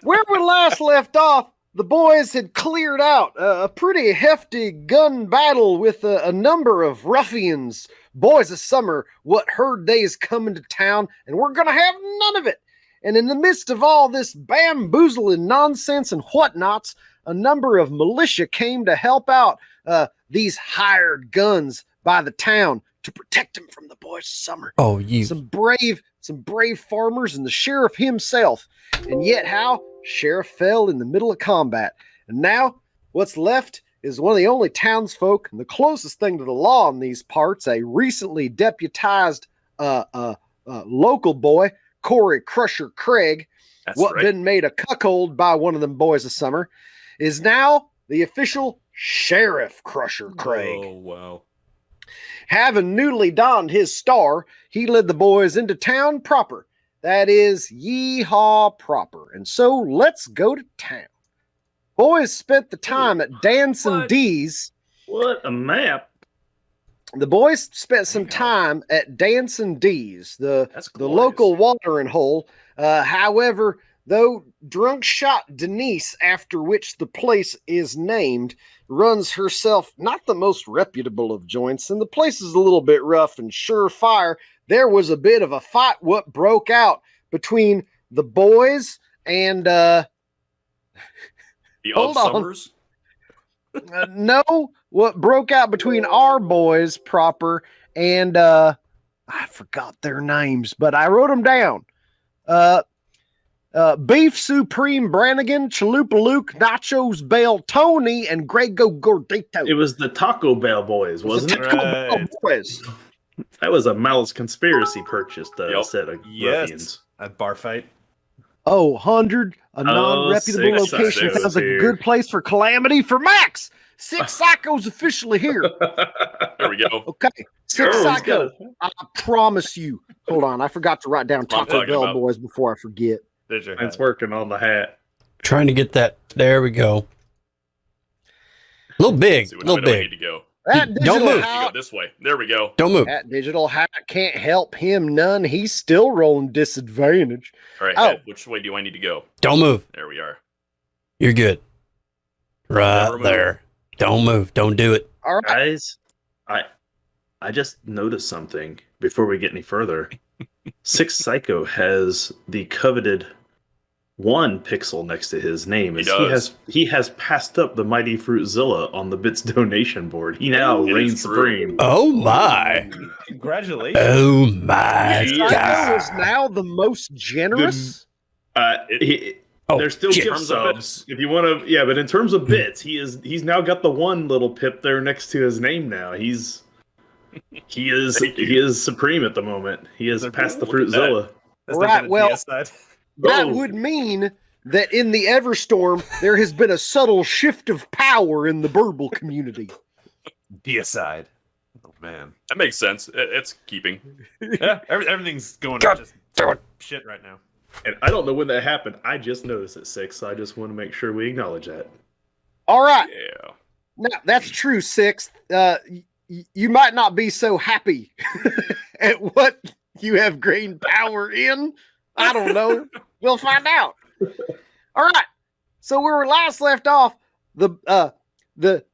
Where we last left off, the boys had cleared out a pretty hefty gun battle with a number of ruffians, boys of summer, what heard they's coming to town, and we're going to have none of it. And in the midst of all this bamboozling nonsense and whatnots, a number of militia came to help out these hired guns by the town to protect them from the boys of summer. Oh, you. Some brave farmers and the sheriff himself. And yet how sheriff fell in the middle of combat. And now what's left is one of the only townsfolk and the closest thing to the law in these parts, a recently deputized local boy, Corey Crusher Craig, been made a cuckold by one of them boys of summer, is now the official Sheriff Crusher Craig. Oh, wow. Having newly donned his star, he led the boys into town proper. That is Yeehaw proper. And so let's go to town. Boys spent the time at Danson D's. What a map. The boys spent some time at Danson D's, the local watering hole. However, though drunk shot Denise, after which the place is named, runs herself not the most reputable of joints, and the place is a little bit rough and surefire. There was a bit of a fight what broke out between the boys and the old Summers. No, what broke out between our boys proper and I forgot their names, but I wrote them down. Beef Supreme Brannigan, Chalupa Luke, Nachos Bell Tony, and Grego Gordito. It was the Taco Bell boys, wasn't it? Taco Bell boys. That was a Malice Conspiracy purchased set of ruffians. A bar fight. Oh, 100, a non-reputable location sounds like a good place for calamity for Max. Six Psycho's officially here. There we go. Okay, Six Psycho. I promise you. Hold on, I forgot to write down Taco Bell boys before I forget. It's working on the hat. Trying to get that. There we go. A little big. A little big. Need to go. Don't move. Go this way. There we go. Don't move. That digital hat can't help him none. He's still rolling disadvantage. All right, which way do I need to go? Don't move. There we are. You're good. Right there. Don't move. Don't do it. All right. Guys, I just noticed something before we get any further. Six Psycho has the coveted 1 pixel next to his name. He has passed up the Mighty Fruitzilla on the Bits donation board. He now reigns supreme. Oh my! Congratulations! Oh my God! Is now the most generous. There's still gift subs if you want to. But in terms of bits, he's now got the 1 little pip there next to his name. Now he is supreme at the moment. He has passed the Fruitzilla. Right. Well. That would mean that in the Everstorm, there has been a subtle shift of power in the Burble community. Deicide. Oh, man. That makes sense. It's keeping. Yeah, everything's going just shit right now. And I don't know when that happened. I just noticed at 6, so I just want to make sure we acknowledge that. All right. Yeah. Now, that's true, 6th. You might not be so happy at what you have gained power in. I don't know. We'll find out. All right. So where we last left off, the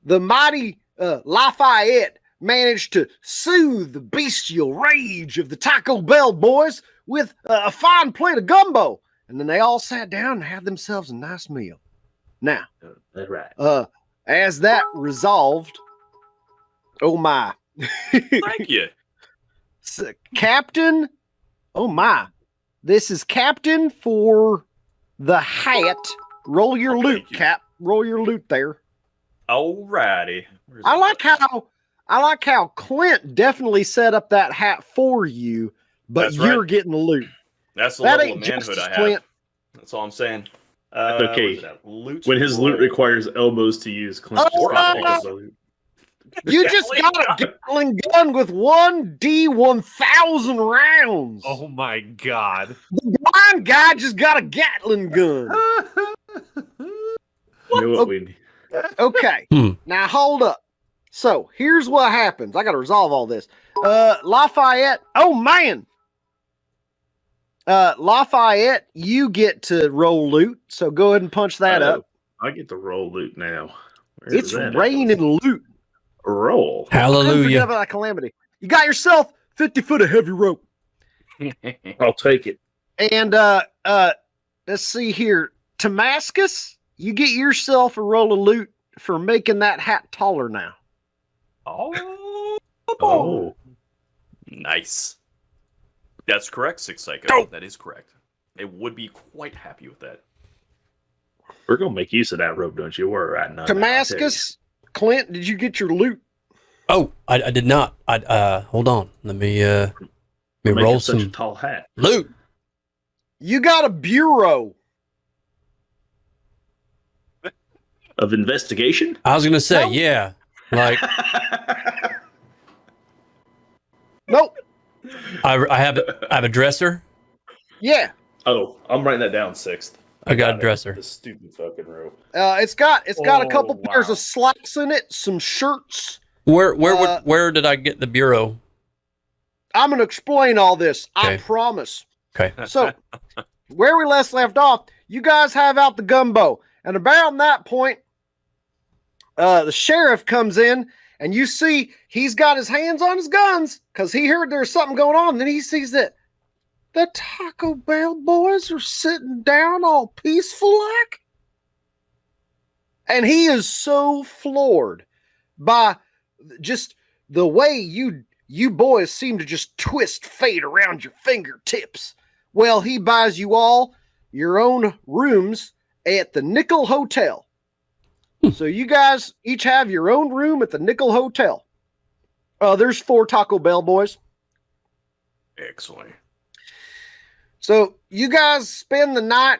mighty Lafayette managed to soothe the bestial rage of the Taco Bell boys with a fine plate of gumbo, and then they all sat down and had themselves a nice meal. Now, that's right. As that resolved, oh my! Thank you, Captain. Oh my! This is Captain for the hat. Roll your loot, Cap. Roll your loot there. Alrighty. I like how Clint definitely set up that hat for you, but you're getting the loot. That's the level of manhood I have. Clint. That's all I'm saying. Okay. When his loot requires elbows to use, Clint you just got a Gatling gun with 1D1000 rounds. Oh my God. The blind guy just got a Gatling gun. Okay. Now hold up. So here's what happens. I got to resolve all this. Lafayette. Oh man. Lafayette, you get to roll loot, so go ahead and punch that up. I get to roll loot now. It's raining loot. Roll. I couldn't forget Hallelujah. about that calamity. You got yourself 50 foot of heavy rope. I'll take it. And let's see here. Damascus, you get yourself a roll of loot for making that hat taller now. Oh. Nice. That's correct, Six Psycho. That is correct. They would be quite happy with that. We're gonna make use of that rope, don't you? We're right now. Damascus, Clint, did you get your loot? Oh, I did not. Hold on. Let me We're roll such a some tall hat loot. You got a bureau. of investigation. I was gonna say, Nope. yeah. Like Nope. I have a dresser. Yeah. Oh, I'm writing that down. Sixth. I got a it. dresser. The stupid fucking rope. It's got a couple Oh, pairs wow. of slacks in it, some shirts. Where did I get the bureau? I'm going to explain all this. I Okay. promise. Okay. So, where we last left off, you guys have out the gumbo. And about that point, the sheriff comes in, and you see he's got his hands on his guns because he heard there's something going on. Then he sees that the Taco Bell boys are sitting down all peaceful like. And he is so floored by just the way you boys seem to just twist fate around your fingertips. Well, he buys you all your own rooms at the Nickel Hotel. So you guys each have your own room at the Nickel Hotel. There's 4 Taco Bell boys. Excellent. So you guys spend the night,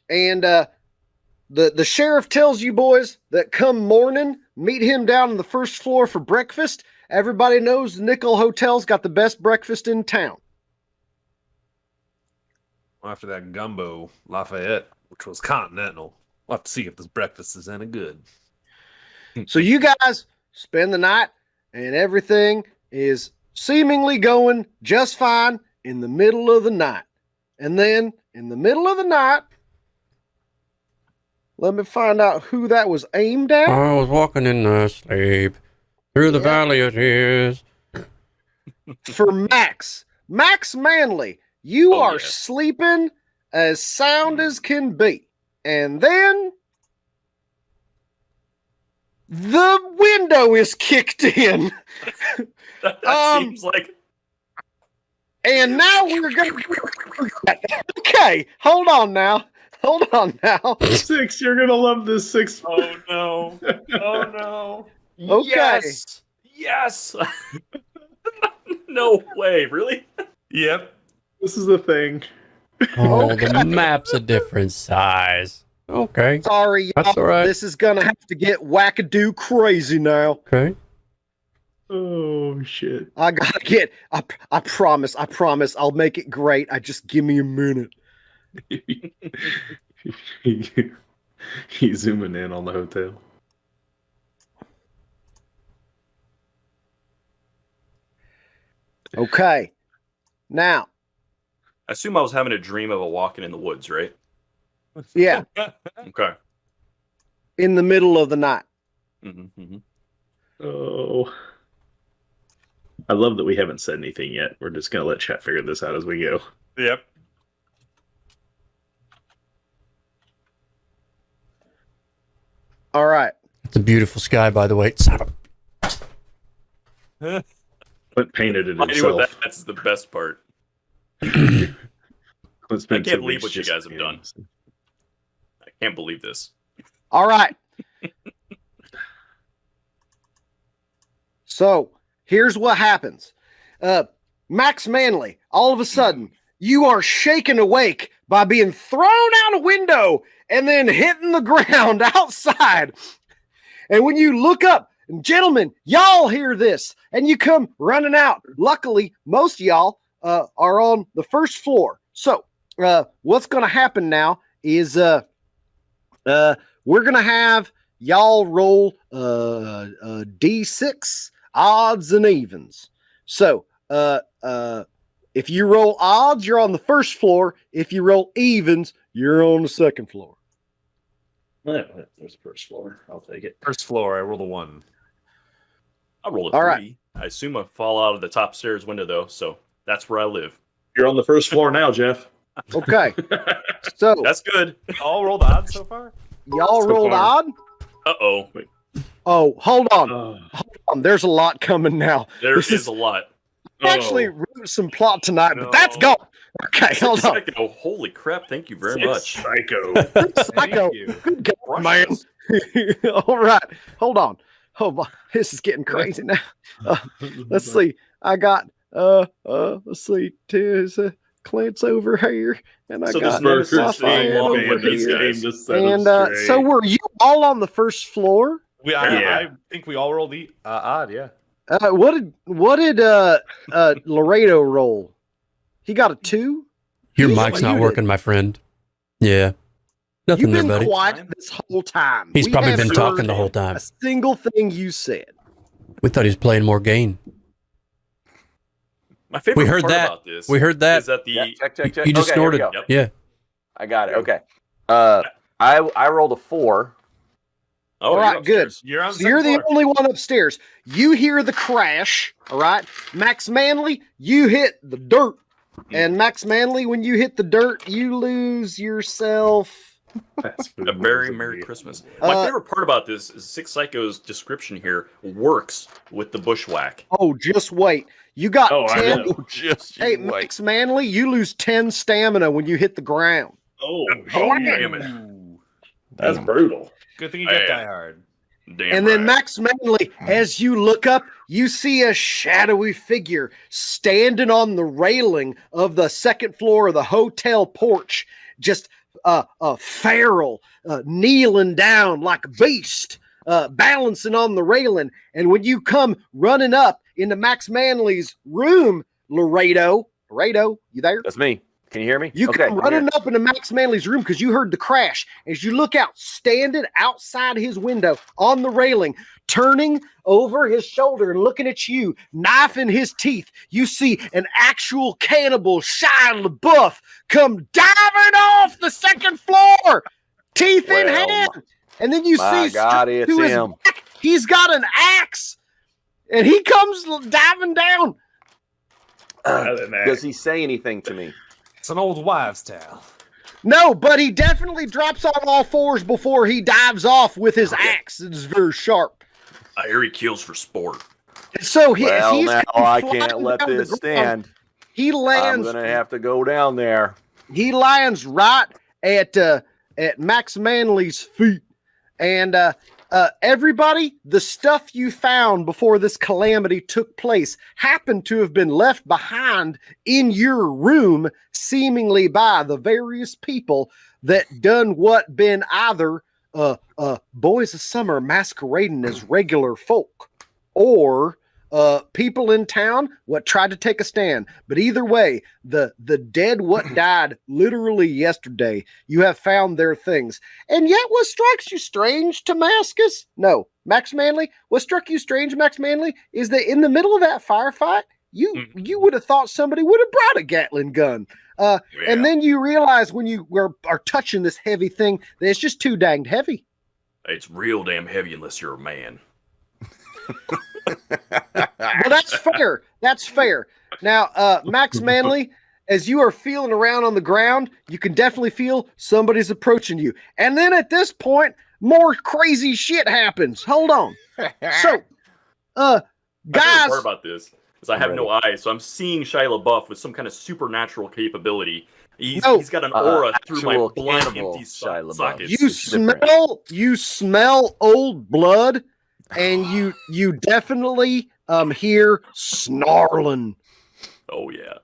and the sheriff tells you boys that come morning, meet him down on the first floor for breakfast. Everybody knows the Nickel Hotel's got the best breakfast in town. After that gumbo Lafayette, which was continental, we'll have to see if this breakfast is any good. So you guys spend the night, and everything is seemingly going just fine in the middle of the night. And then in the middle of the night, let me find out who that was aimed at. I was walking in the sleep through the Yeah. valley of tears. For Max Manley, you Oh, are yeah. sleeping as sound as can be. And then the window is kicked in. That seems like And now we're going to... Okay, hold on now. Six, you're gonna love this. Six. oh no. Oh no. Okay. Yes. No way, really? Yep. This is the thing. Oh, Okay. the map's a different size. Okay. Sorry, y'all. That's all right. This is going to have to get wackadoo crazy now. Okay. Oh shit. I gotta get. I promise. I'll make it great. Just give me a minute. He's zooming in on the hotel. Okay. Now, I assume I was having a dream of a walking in the woods, right? yeah, Okay. in the middle of the night. Oh. I love that we haven't said anything yet. We're just gonna let chat figure this out as we go. Yep. All right. It's a beautiful sky, by the way. Son of a- Clint painted it I knew what himself. that's the best part. Clint spent I can't 2 believe weeks what you just guys have done. I can't believe this. All right. So here's what happens. Max Manley, all of a sudden, you are shaken awake by being thrown out a window and then hitting the ground outside. And when you look up, and gentlemen, y'all hear this, and you come running out. Luckily, most of y'all are on the first floor. So what's going to happen now is we're going to have y'all roll D6 odds and evens. So if If you roll odds, you're on the first floor. If you roll evens, you're on the second floor. There's the first floor. I'll take it. First floor, I rolled a 1. I rolled a All 3. right. I assume I fall out of the top stairs window though, so that's where I live. You're on the first floor now, Jeff. Okay. So That's good. All rolled odds so far? y'all so rolled far. odd? Uh-oh. Oh, hold on. Oh, There's a lot coming now. There This is a lot. I actually wrote some plot tonight, but that's No. gone. Okay, hold on. Psycho. Holy crap, thank you very Six much. Psycho. Psycho. Thank you. Good God, Crush man. this. All right. Hold on. This is getting crazy now. Let's see. I got let's see. There's Clint's over here, and I So got this Burger Lafayette City over man, these this guys. game just set And us so straight. were you all on the first floor? I Yeah. think we all rolled odd, yeah. What did Laredo roll? He got a 2. Your He's mic's not muted. working, my friend. Yeah. Nothing You've there, been buddy. quiet this whole time. He's We probably haven't been talking heard the whole time. a single thing you said. We thought he was playing more game. My favorite We heard part that. about this We heard that. is that the Yeah, check. You just Okay, here we snorted. go. Yeah. I got it. Okay. I rolled a 4. Oh, All you're right, good. upstairs. You're on So you're the only one upstairs. You hear the crash, all right? Max Manley, you hit the dirt. And Max Manley, when you hit the dirt, you lose yourself. A very Merry Christmas. My favorite part about this is Six Psycho's description here works with the bushwhack. Oh, just wait. You got Oh, I 10. know. Just Hey, Max Manley, you lose 10 stamina when you hit the ground. Oh, Damn it. that's brutal. Good thing you got Yeah. Die Hard. Damn And then right. Max Manley, as you look up, you see a shadowy figure standing on the railing of the second floor of the hotel porch, just feral, kneeling down like a beast, balancing on the railing. And when you come running up into Max Manley's room, Laredo, you there? That's me. Can you hear me? You okay, come I'm running here. up into Max Manley's room because you heard the crash. As you look out, standing outside his window on the railing, turning over his shoulder and looking at you, knife in his teeth, you see an actual cannibal, Shia LaBeouf, come diving off the second floor, teeth in Well, hand. And then you my see God, to it's his him. back, he's got an axe, and he comes diving down. Does he say anything to me? It's an old wives' tale. No, but he definitely drops on all fours before he dives off with his axe. It is very sharp. I hear he kills for sport. So Well, he's now coming I flying can't let down the this ground. stand. He I'm lands. gonna have to go down there. He lands right at Max Manley's feet, and everybody, the stuff you found before this calamity took place happened to have been left behind in your room, seemingly by the various people that done what been either boys of summer masquerading as regular folk, or people in town what tried to take a stand. But either way, the dead what died literally yesterday, you have found their things. And yet what strikes you strange, Damascus? No, Max Manley, what struck you strange, Max Manley, is that in the middle of that firefight, you would have thought somebody would have brought a Gatling gun. And then you realize when you are touching this heavy thing that it's just too dang heavy. It's real damn heavy unless you're a man. Well, that's fair. That's fair. Now, Max Manley, as you are feeling around on the ground, you can definitely feel somebody's approaching you. And then at this point, more crazy shit happens. Hold on. So, My favorite guys, part about this is I have no eyes, so I'm seeing Shia LaBeouf with some kind of supernatural capability. He's got an aura through my actual blind cannibal empty Shia LaBeouf. sockets. you smell old blood, and you definitely hear snarling. Oh yeah.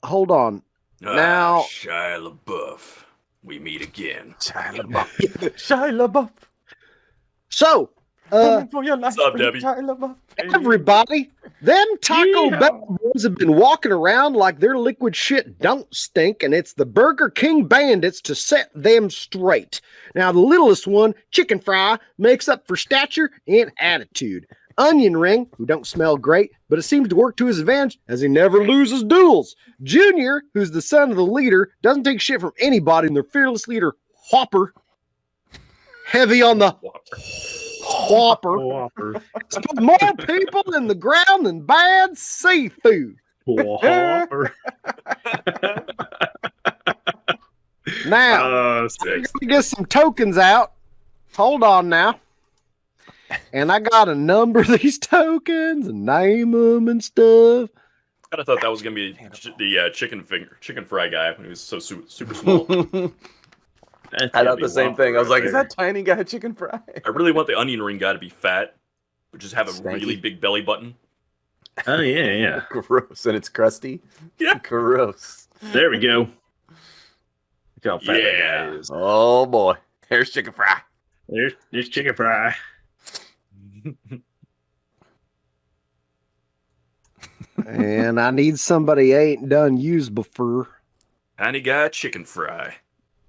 Hold on. Now- Shia LaBeouf, we meet again. Shia LaBeouf. So, For your life, What's up, Debbie? everybody, them Taco Bell boys have been walking around like their liquid shit don't stink, and it's the Burger King bandits to set them straight. Now, the littlest one, Chicken Fry, makes up for stature and attitude. Onion Ring, who don't smell great, but it seems to work to his advantage as he never loses duels. Junior, who's the son of the leader, doesn't take shit from anybody, and their fearless leader, Whopper, heavy on the Whopper. It's put more people in the ground than bad seafood. Whopper. Now, I'm going to get some tokens out. Hold on now. And I got to number these tokens and name them and stuff. I thought that was going to be the chicken fry guy when he was so super small. I thought the same thing. I was like, is that tiny guy chicken fry? I really want the onion ring guy to be fat, but just have a really big belly button. Oh, yeah. Gross. And it's crusty? Yeah. Gross. There we go. Look how fat that guy is. Oh, boy. Here's chicken fry. There's chicken fry. And I need somebody ain't done used before. Tiny guy chicken fry.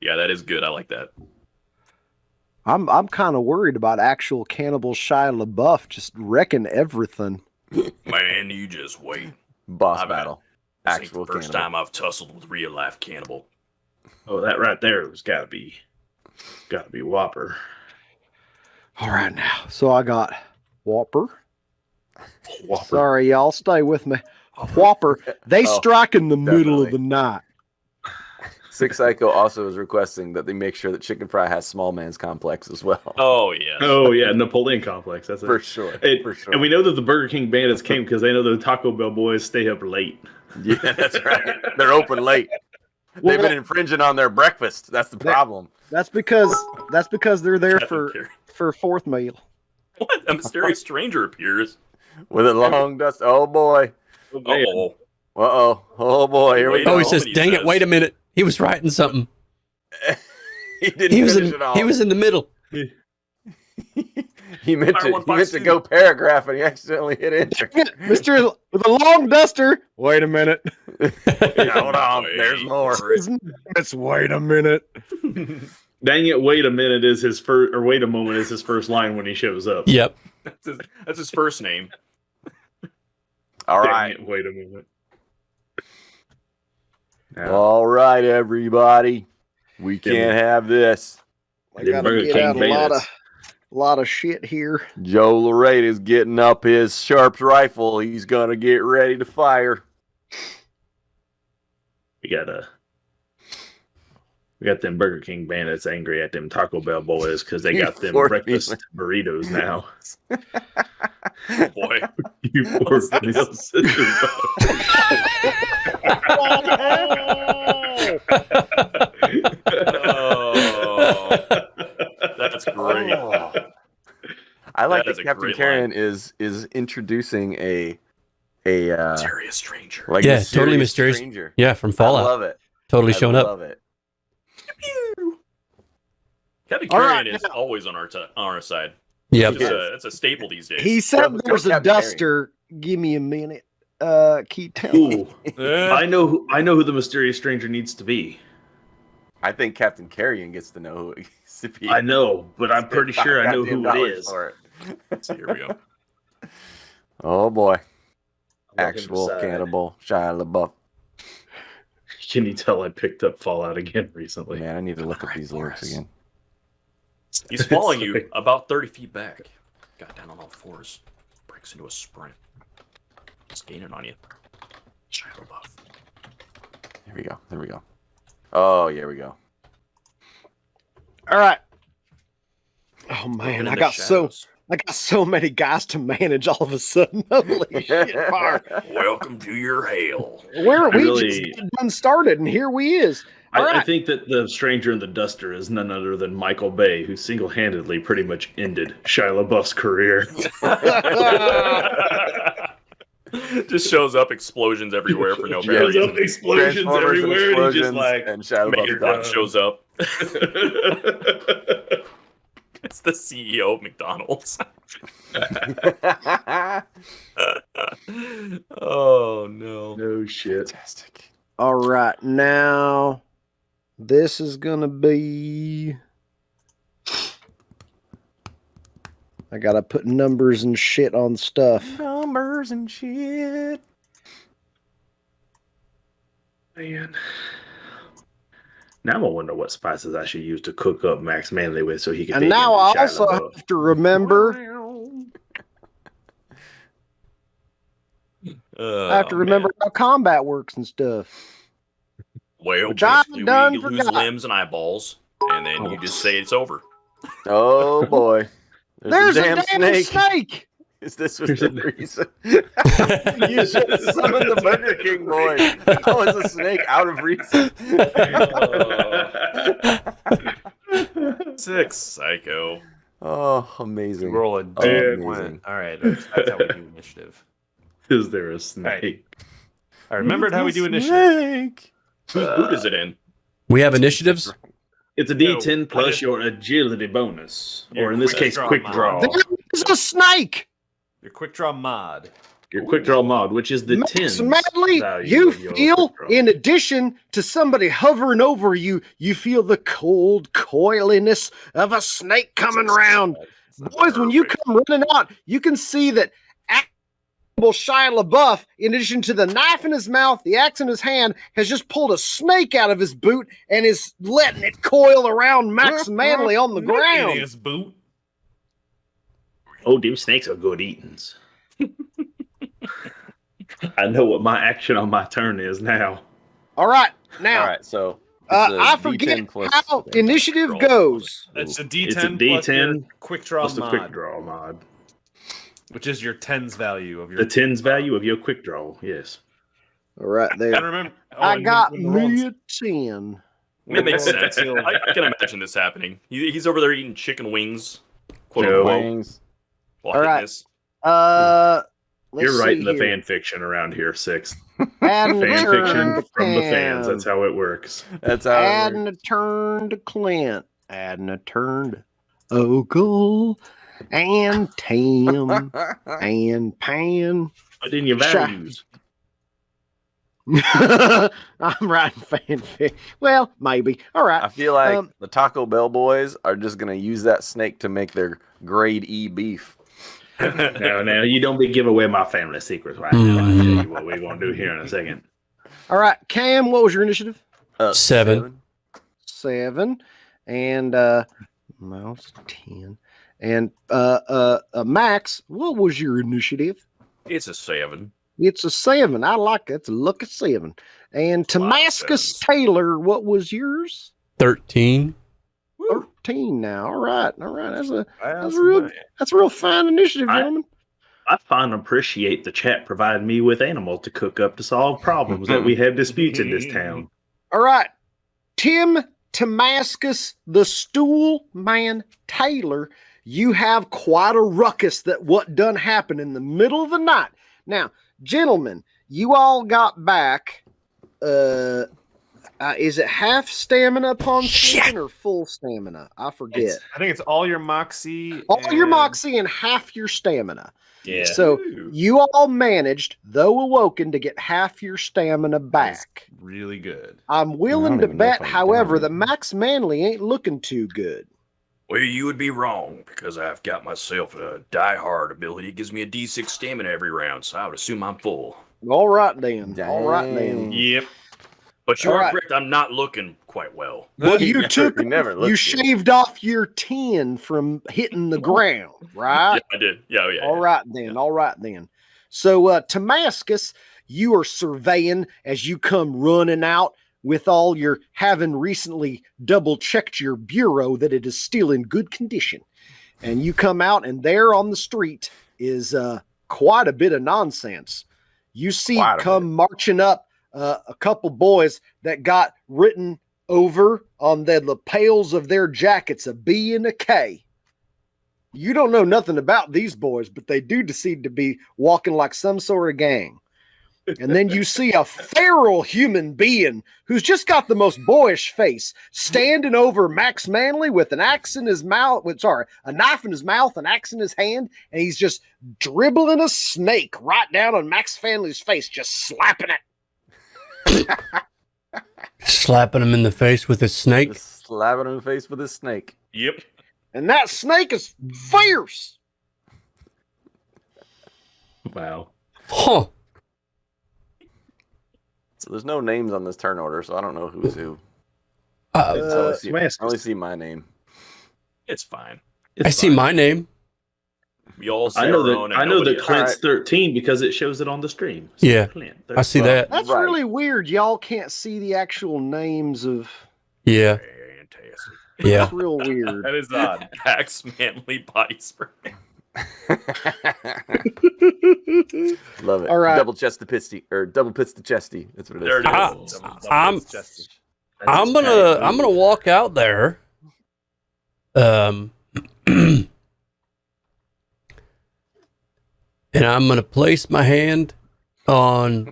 Yeah, that is good. I like that. I'm kind of worried about actual cannibal Shia LaBeouf just wrecking everything. Man, you just wait. Boss battle. This ain't the first time I've tussled with real life cannibal. Oh, that right there was gotta be Whopper. All right now. So I got Whopper. Sorry, y'all. Stay with me. Whopper. They strike in the middle of the night. Six Psycho also is requesting that they make sure that chicken fry has small man's complex as well. Oh, yeah. Oh, yeah. Napoleon complex. That's for sure. For sure. And we know that the Burger King bandits came because they know the Taco Bell boys stay up late. Yeah, that's right. They're open late. They've been infringing on their breakfast. That's the problem. That's because they're there for fourth meal. What? A mysterious stranger appears. With a long dust. Oh, boy. Uh-oh. Uh-oh. Oh, boy. Here we go. Oh, he says, dang it, wait a minute. He was writing something. He was in the middle. He meant to go paragraph and he accidentally hit enter. Mr. with a long duster. Wait a minute. Hold on. There's more. Let's wait a minute. Dang it, wait a minute is his first, or wait a moment is his first line when he shows up. Yep. That's his first name. All right. Dang it, wait a moment. Yeah. All right, everybody. We can't have this. I gotta get out a lot of shit here. Joe Lorraine is getting up his Sharps rifle. He's gonna get ready to fire. We got them Burger King bandits angry at them Taco Bell boys because they got them breakfast burritos now. Oh boy, you poor meal sisters. Oh, that's great. Oh. I like that Captain Karen is introducing a mysterious stranger. Like totally mysterious stranger. Yeah, from Fallout. I love it. Totally showing up. I love it. Captain Karen is always on our side. Yep. It's a staple these days. He said there's a duster. Give me a minute. Keep telling. I know who the mysterious stranger needs to be. I think Captain Carrion gets to know who it needs to be. I know, but I'm pretty sure I know who it is. So here we go. Oh boy. Actual cannibal Shia LaBeouf. Can you tell I picked up Fallout again recently? Man, I need to look at these lyrics again. He's following you about 30 feet back. Got down on all fours. Breaks into a sprint. He's gaining on you. Shia LaBeouf. Here we go. There we go. Oh, here we go. All right. Oh man, I got so many guys to manage all of a sudden. Holy shit, fire. Welcome to your hell. Just done started, and here we is. I think that the stranger in the duster is none other than Michael Bay, who single-handedly pretty much ended Shia LaBeouf's career. Just shows up, explosions everywhere for no reason. Shows up, explosions everywhere, and he just like and Shia LaBeouf shows up. It's the CEO of McDonald's. Oh no! No shit. Fantastic. All right, now this is gonna be. I gotta put numbers and shit on stuff. Numbers and shit. Man. Now I'm gonna wonder what spices I should use to cook up Max Manley with so he can. And now I also have to remember. I have to remember how combat works and stuff. Well, Which I've basically, done you lose forgot. limbs and eyeballs, and then you just say it's over. Oh boy. There's a damn snake. Is this was the reason? You should have summoned the Burger King boy. That was a snake out of reason. 6 psycho. Oh, amazing. Roll a Oh, dead amazing. one. All right, that's how we do initiative. Is there a snake? I remembered how we do initiative. Snake. Whose boot is it in? We have initiatives. It's a D10 plus your agility bonus, Yeah, or in this quick case, draw quick mod. draw. There's a snake. Your quick draw mod. Your quick draw mod, which is the Max 10. Manley, you feel, in addition to somebody hovering over you, you feel the cold coiliness of a snake coming around. Boys, when you come running out, you can see that Shia LaBeouf, in addition to the knife in his mouth, the axe in his hand, has just pulled a snake out of his boot and is letting it coil around Max Manley on the ground. His boot. Oh, them snakes are good eatings. I know what my action on my turn is now. All right, now All right, so I forget how initiative goes. It's a D10. It's a plus your D10 quick draw plus the mod, quick draw mod. which is your tens value of your. The 10's value of your quick draw, yes. All right, And there. remember, I got when the rolls- me a 10. It makes sense. I can imagine this happening. He's over there eating chicken wings. Quote No. unquote. Wings. While All hitting right. this. Let's You're writing see the here. fan fiction around here, Six. Add a Fan turn fiction to from the fans. Cam. That's how it works. That's how. Adding a turn to Clint. Adding a turn to Ogle. And Tam. And Pan. But in your Shy. values. I'm writing fanfic. Well, maybe. All right. I feel like Um, the Taco Bell boys are just gonna use that snake to make their grade E beef. Now, you don't be giving away my family secrets right now. I'll tell you what we're going to do here in a second. All right. Cam, what was your initiative? 7. 7. And mouse 10. And Max, what was your initiative? It's a 7. It's a 7. I like it. It's a lucky 7. And Damascus sevens. Taylor, what was yours? 13. 13 now. All right. That's a That's real fine initiative, I- gentlemen. I find and appreciate the chat providing me with animals to cook up to solve problems that we have disputes in this town. All right. Tim Damascus, the stool man Taylor, you have quite a ruckus that what done happened in the middle of the night. Now, gentlemen, you all got back. Is it half stamina upon sleeping or full stamina? I forget. I think it's all your moxie. All your and- moxie and half your stamina. Yeah. So Ooh. you all managed, though awoken, to get half your stamina back. Really good. I'm I willing don't to even know bet, if I'm however, down. that Max Manley ain't looking too good. Well, you would be wrong because I've got myself a die-hard ability. It gives me a D6 stamina every round, so I would assume I'm full. All right, then. All right, then. Dang. Yep. But you All are right. correct. I'm not looking quite well. Well, you took, you never looked you good. shaved off your 10 from hitting the ground, right? Yeah, I did. Yeah. All right, then. All right, then. So, Damascus, you are surveying as you come running out with all your having recently double checked your bureau that it is still in good condition. And you come out, and there on the street is quite a bit of nonsense. You see Quite a come marching up a couple boys that got written over on the lapels of their jackets a B and a K. You don't know nothing about these boys, but they do seem to be walking like some sort of gang. And then you see a feral human being who's just got the most boyish face standing over Max Manley with an axe in his mouth, a knife in his mouth, an axe in his hand, and he's just dribbling a snake right down on Max Manley's face, just slapping it. Slapping him in the face with a snake. Just slapping him in the face with a snake. Yep. And that snake is fierce. Wow. Huh. So there's no names on this turn order, so I don't know who's who. Uh, I only see my name. It's fine. I see my name. We all say I know our own. that. And I know nobody that else. Clint's 13 because it shows it on the stream. So Yeah, Clint, I see that. That's Right. really weird. Y'all can't see the actual names of. Yeah, Fantastic. yeah. It's real weird. That is odd. Axe manly body spray. Love it. All right. Double chest to pisty or double pits to chesty. That's what it is. There it Ah, is. I'm gonna walk out there. And I'm gonna place my hand on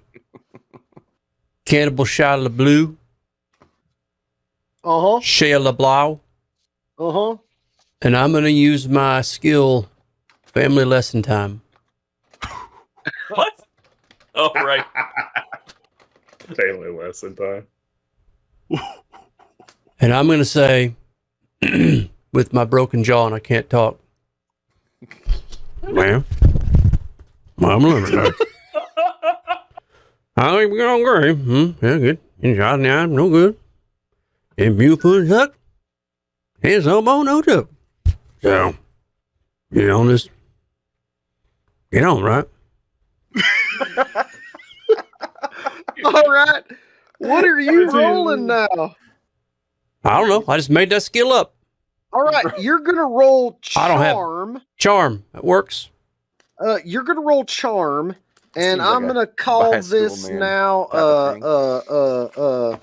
Cannibal Shia LaBlue, Uh huh. Shia LaBlau, Uh huh. and I'm gonna use my skill, Family Lesson Time. What? Oh, right. Family lesson time. And I'm gonna say, with my broken jaw and I can't talk. Well, I'm limited. I think we're gonna agree. Yeah, good. In shot in the eye, no good. In beautiful suck. Hands elbow, no joke. So, you know, just get on, right? All right. What are you rolling now? I don't know. I just made that skill up. All right, you're gonna roll I don't have- charm. Charm. It works. You're gonna roll charm, and Seems like I'm a gonna call bicycle this man now. type of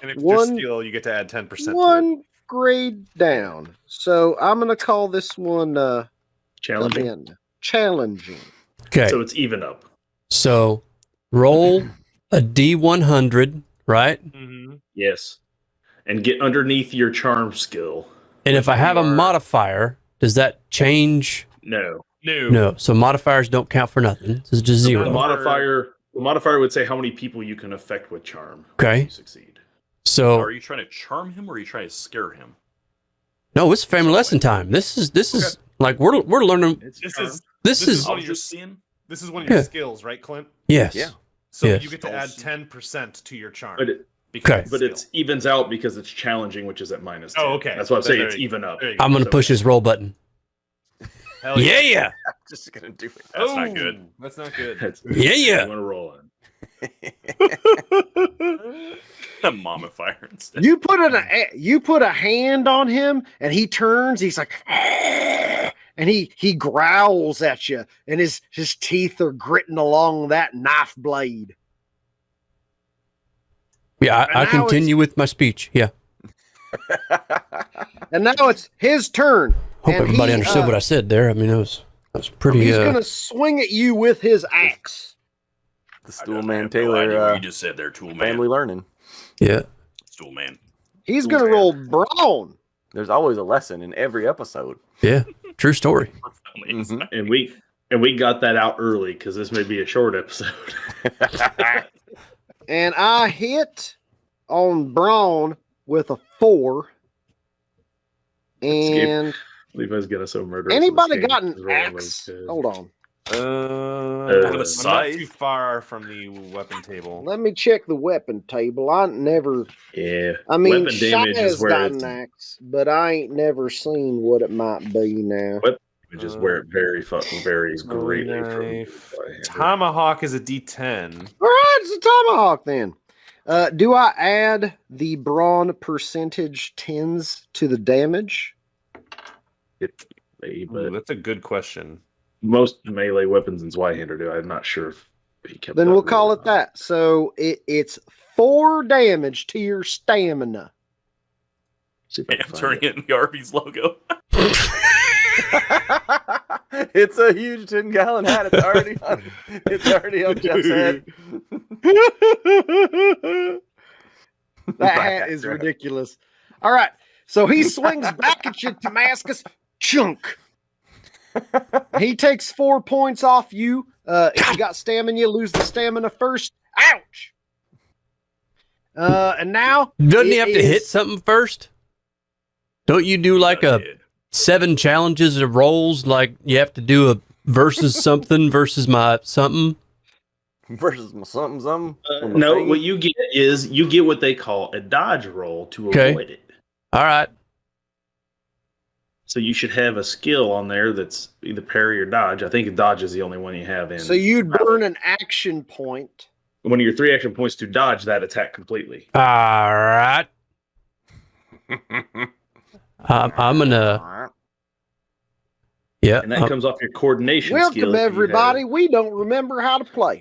And if One- you're skill, you get to add 10% to it. One grade down. So I'm gonna call this one Challenging. again, challenging. Okay. So it's even up. So roll a D100, right? Mhm. Yes. And get underneath your charm skill. And if I have a modifier, does that change? No. No. No. So modifiers don't count for nothing. It's just The zero. modifier would say how many people you can affect with charm. Okay. You succeed. So Are you trying to charm him or are you trying to scare him? no, it's family lesson time. This is like we're learning. It's This charm. is This is I one was of your just seeing. this is one of your Yeah. skills, right, Clint? yes. Yeah. So Yes. you get to add 10% to your charm. But it, because Okay. it's but skill. it evens out because it's challenging, which is at -10. Oh, okay. That's why I'm Then saying there it's you- even up. there you go. I'm gonna So- push his roll button. Hell Yeah, yeah, Just gonna do it. That's not good. Ooh, That's not good. That's, yeah, yeah. I'm gonna roll in. A mummifier instead. You put a hand on him, and he turns. He's like, and he growls at you, and his teeth are gritting along that knife blade. Yeah, And I now continue with my speech. Yeah. And now it's his turn. Hope And everybody he, understood what I said there. I mean, that was pretty. He's gonna swing at you with his axe. The I Stool have Man no Taylor idea what you just said there, Tool Man. family learning. Yeah. Tool Man. He's gonna roll brawn. There's always a lesson in every episode. Yeah. True story. Mhm. And we got that out early because this may be a short episode. And I hit on brawn with a 4. And Levi's gonna so murder. anybody got an axe? Hold on. What I'm a not scythe. too far from the weapon table. Let me check the weapon table. I never. Yeah. I mean, Weapon damage Shia's is where got it's, an axe, but I ain't never seen what it might be now. which is where it varies greatly Knife. from. Tomahawk is a D10. All right, it's a tomahawk then. Do I add the brawn percentage 10s to the damage? Ooh, But that's a good question. most melee weapons in Zweihander do. I'm not sure if he kept. Then that we'll rule call or it not. that. So it's 4 damage to your stamina. See if I Hey, can I'm find turning it. it in the Arby's logo. It's a huge 10-gallon hat. It's already on. It's already on Jeff's head. That hat is ridiculous. All right. So he swings back at you, Damascus. Chunk. He takes 4 points off you. If you got stamina, you lose the stamina first. Ouch. And now Doesn't he it have to hit is- something first? Don't you do like a 7 challenges of rolls? Like you have to do versus something versus my something. Versus my something. On the No, thing. what you get is you get what they call a dodge roll to Okay. avoid it. All right. So you should have a skill on there that's either parry or dodge. I think dodge is the only one you have in. So you'd burn an action point. One of your 3 action points to dodge that attack completely. All right. I'm gonna. Yeah. And that comes off your coordination skill. Welcome, everybody. We don't remember how to play.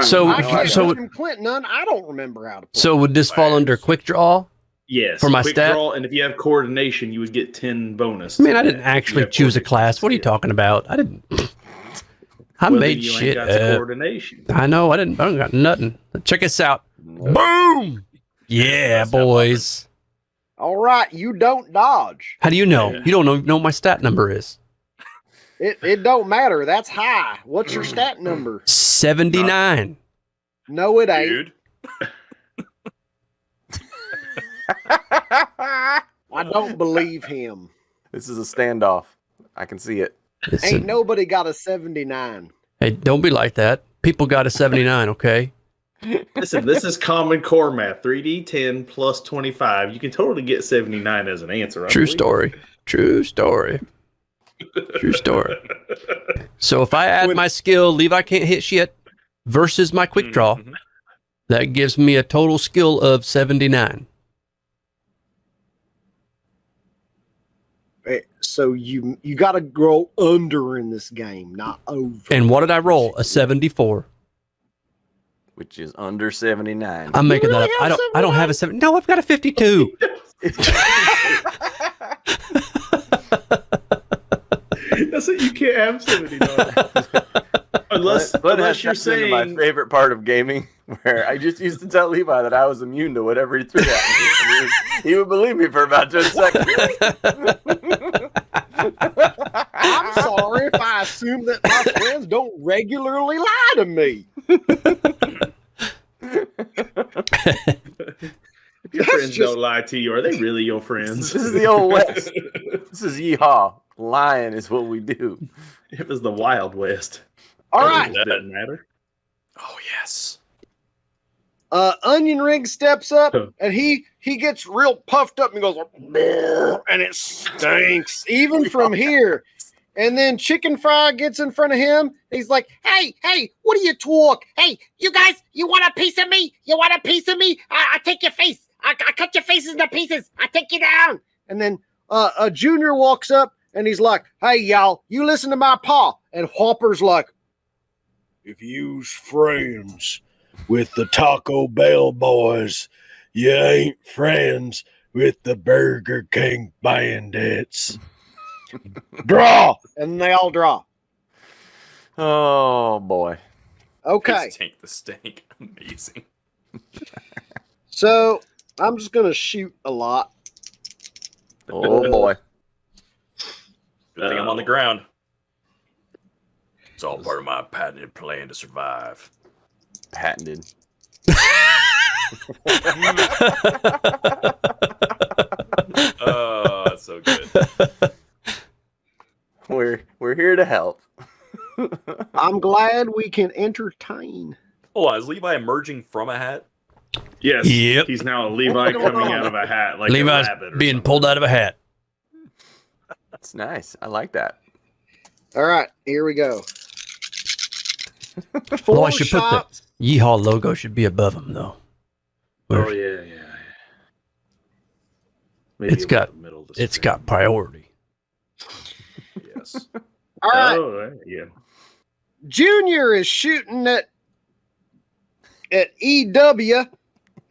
So- I can't so- from Clinton none. I don't remember how to play. So would this fall under quick draw? Yes. For my quick stat? draw, and if you have coordination, you would get 10 bonus. I mean, I to didn't that if you actually have choose a coordination class. What are you skill. talking about? I didn't. I Well, made you ain't shit got up. coordination. I know. I don't got nothing. Check us out. Boom. Yeah, boys. All right, you don't dodge. How do you know? Yeah. You don't know what my stat number is. It don't matter. That's high. What's your stat number? 79. No, it ain't. Dude. I don't believe him. This is a standoff. I can see it. Ain't nobody got a 79. Hey, don't be like that. People got a 79, okay? Listen, this is common core math. 3d10 plus 25. You can totally get 79 as an answer. I True believe. story. True story. True story. So if I add my skill, Levi can't hit shit, versus my quick draw, Mhm. that gives me a total skill of 79. So you got to grow under in this game, not over. And what did I roll? A 74. Which is under 79. I'm making that really up. have I don't have a 7. No, I've got a 52. That's it. You can't have 79. Unless But unless you're that's into my saying favorite part of gaming, where I just used to tell Levi that I was immune to whatever he threw at me. And he would believe me for about 10 seconds. I'm sorry if I assume that my friends don't regularly lie to me. if your That's friends just- don't lie to you, are they really your friends? This is the old West. This is yeehaw. Lying is what we do. It was the Wild West. All right. It didn't matter. Oh yes. Onion Ring steps up and he gets real puffed up and goes, "Brrr," and it stinks even from here. And then Chicken Fry gets in front of him. He's like, hey, what do you talk? Hey, you guys, you want a piece of me? You want a piece of me? I take your face. I cut your faces into pieces. I take you down. And then a Junior walks up and he's like, hey, y'all, you listen to my pa. And Whopper's like, if you's friends with the Taco Bell boys, you ain't friends with the Burger King bandits. Draw! And they all draw. Oh, boy. Okay, Stink the stink. Amazing. so I'm just going to shoot a lot. Oh, boy. Good thing I'm on the ground. It's all part of my patented plan to survive. Patented. Oh, that's so good. We're here to help. I'm glad we can entertain. Hold on, is Levi emerging from a hat? Yes. Yep. He's now a Levi coming out of a hat like Levi's a rabbit or being something. pulled out of a hat. That's nice. I like that. All right, here we go. Well, I Four should put the shots. Yeehaw logo should be above him though. Oh yeah. Maybe It's about got- the middle of the It's screen. got priority. Yes. All right, Oh yeah. Junior is shooting at EW,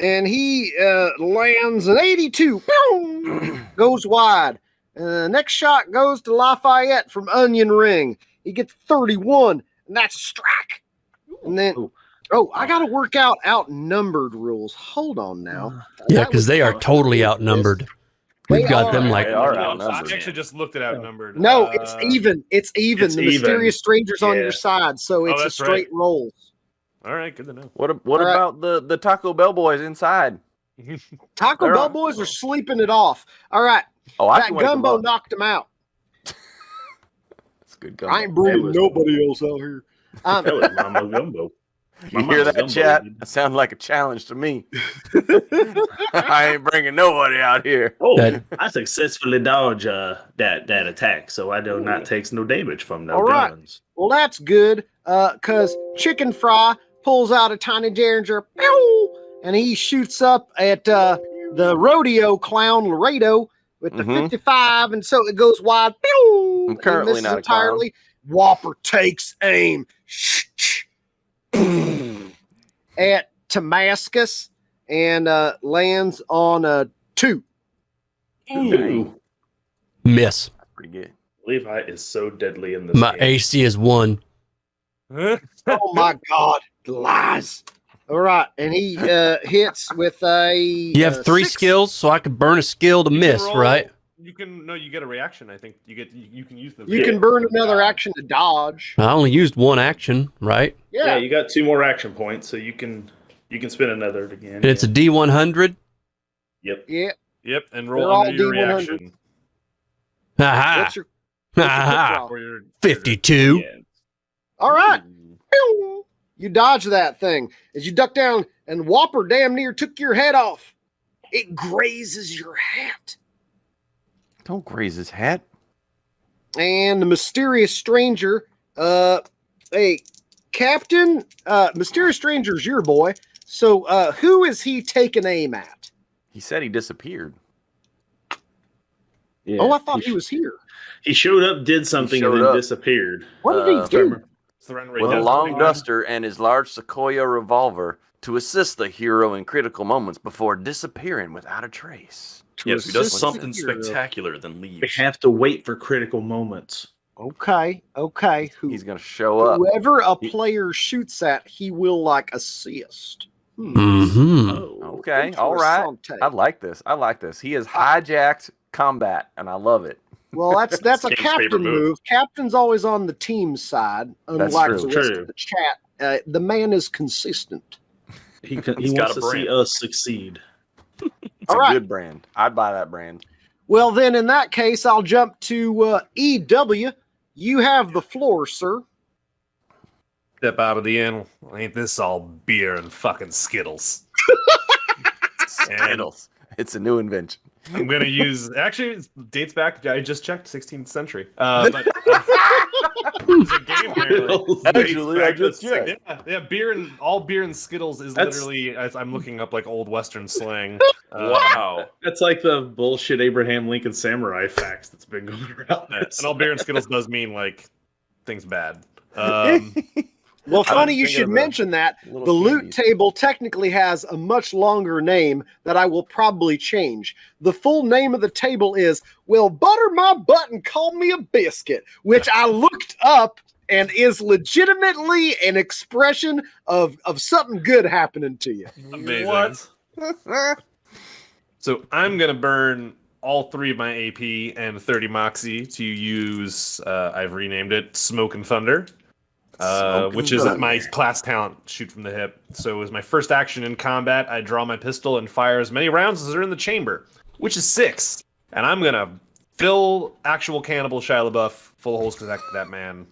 and he lands an 82. Boom! Goes wide. Next shot goes to Lafayette from Onion Ring. He gets 31, and that's a strike. And then, I got to work out outnumbered rules. Hold on now. Yeah, That because was they are fun. totally outnumbered. They We've got are. them like They are I outnumbered. actually just looked it outnumbered. No, it's even. It's even. It's the even. mysterious stranger's on Yeah. your side, so it's a that's straight right. roll. All right, good to know. What All right. about the Taco Bell boys inside? Taco They're Bell on- boys are sleeping it off. All right, Oh, I that can wake them gumbo up. knocked him out. good gumbo. I ain't bringing was- nobody else out here. That was Mama Gumbo. You hear that, chat? That sounds like a challenge to me. I ain't bringing nobody out here. Oh, That- I successfully dodge that attack, so I do not take no damage from no All right. guns. Well, that's good, because Chicken Fry pulls out a tiny derringer, pew, and he shoots up at the rodeo clown Laredo with the 55, and so it goes wide. Pew, I'm currently misses not a clown. entirely. Whopper takes aim at Damascus and lands on a 2. Ooh, Miss. Pretty good. Levi is so deadly in this My game. AC is 1. Oh my God, lies! All right, and he hits with a. You have 3 6. skills, so I could burn a skill to miss, right? You get a reaction. I think you can use the. You can burn another action to dodge. I only used 1 action, right? Yeah, Yeah, you got 2 more action points, so you can spin another again. And it's a D100. Yep. yeah. Yep, and They're roll all under your D100. reaction. Haha. What's your quick Haha. draw? Or your 52. Yeah. All right. Pew! You dodge that thing as you duck down, and Whopper damn near took your head off. It grazes your hat. Don't graze his hat. And the mysterious stranger, hey, Captain, mysterious stranger's your boy. So, who is he taking aim at? He said he disappeared. Yeah. Oh, I thought he was here. He showed up, did something, and showed then up. disappeared. What did he do? surrender With a rate. long duster and his large Sequoia revolver to assist the hero in critical moments before disappearing without a trace. Yes, he does assist something the hero. spectacular, then We leaves. have to wait for critical moments. Okay. He's going to show up. Whoever a He- player shoots at, he will like assist. Mm-hmm. Oh. Okay, all right. Interessante. I like this. He has hijacked combat, and I love it. Well, that's a Game's captain favorite move. move. Captain's always on the team side, That's unlike true. the rest True. of the chat. The man is consistent. He He's got wants a to see brand. us succeed. It's All a right. good brand. I'd buy that brand. Well, then in that case, I'll jump to EW. You have the floor, sir. Step out of the inn. Ain't this all beer and fucking Skittles? And Skittles. It's a new invention. I'm gonna use. Actually, it dates back. I just checked 16th century. But there's a game apparently. Actually, I just checked. Yeah. Beer and Skittles is That's- literally. As I'm looking up like old Western slang. Wow. That's like the bullshit Abraham Lincoln samurai facts that's been going around. And all beer and Skittles does mean like things bad. Well, funny you thinking should of the mention that. little The loot candies. table technically has a much longer name that I will probably change. The full name of the table is, well, butter my butt and call me a biscuit, which I looked up and is legitimately an expression of something good happening to you. Amazing. What? So I'm gonna burn all 3 of my AP and 30 Moxie to use. I've renamed it Smoke and Thunder. Smoke Which and is Thunder. my class talent, shoot from the hip. So as my first action in combat, I draw my pistol and fire as many rounds as are in the chamber, which is 6. And I'm gonna fill actual cannibal Shia LaBeouf full of holes because that man.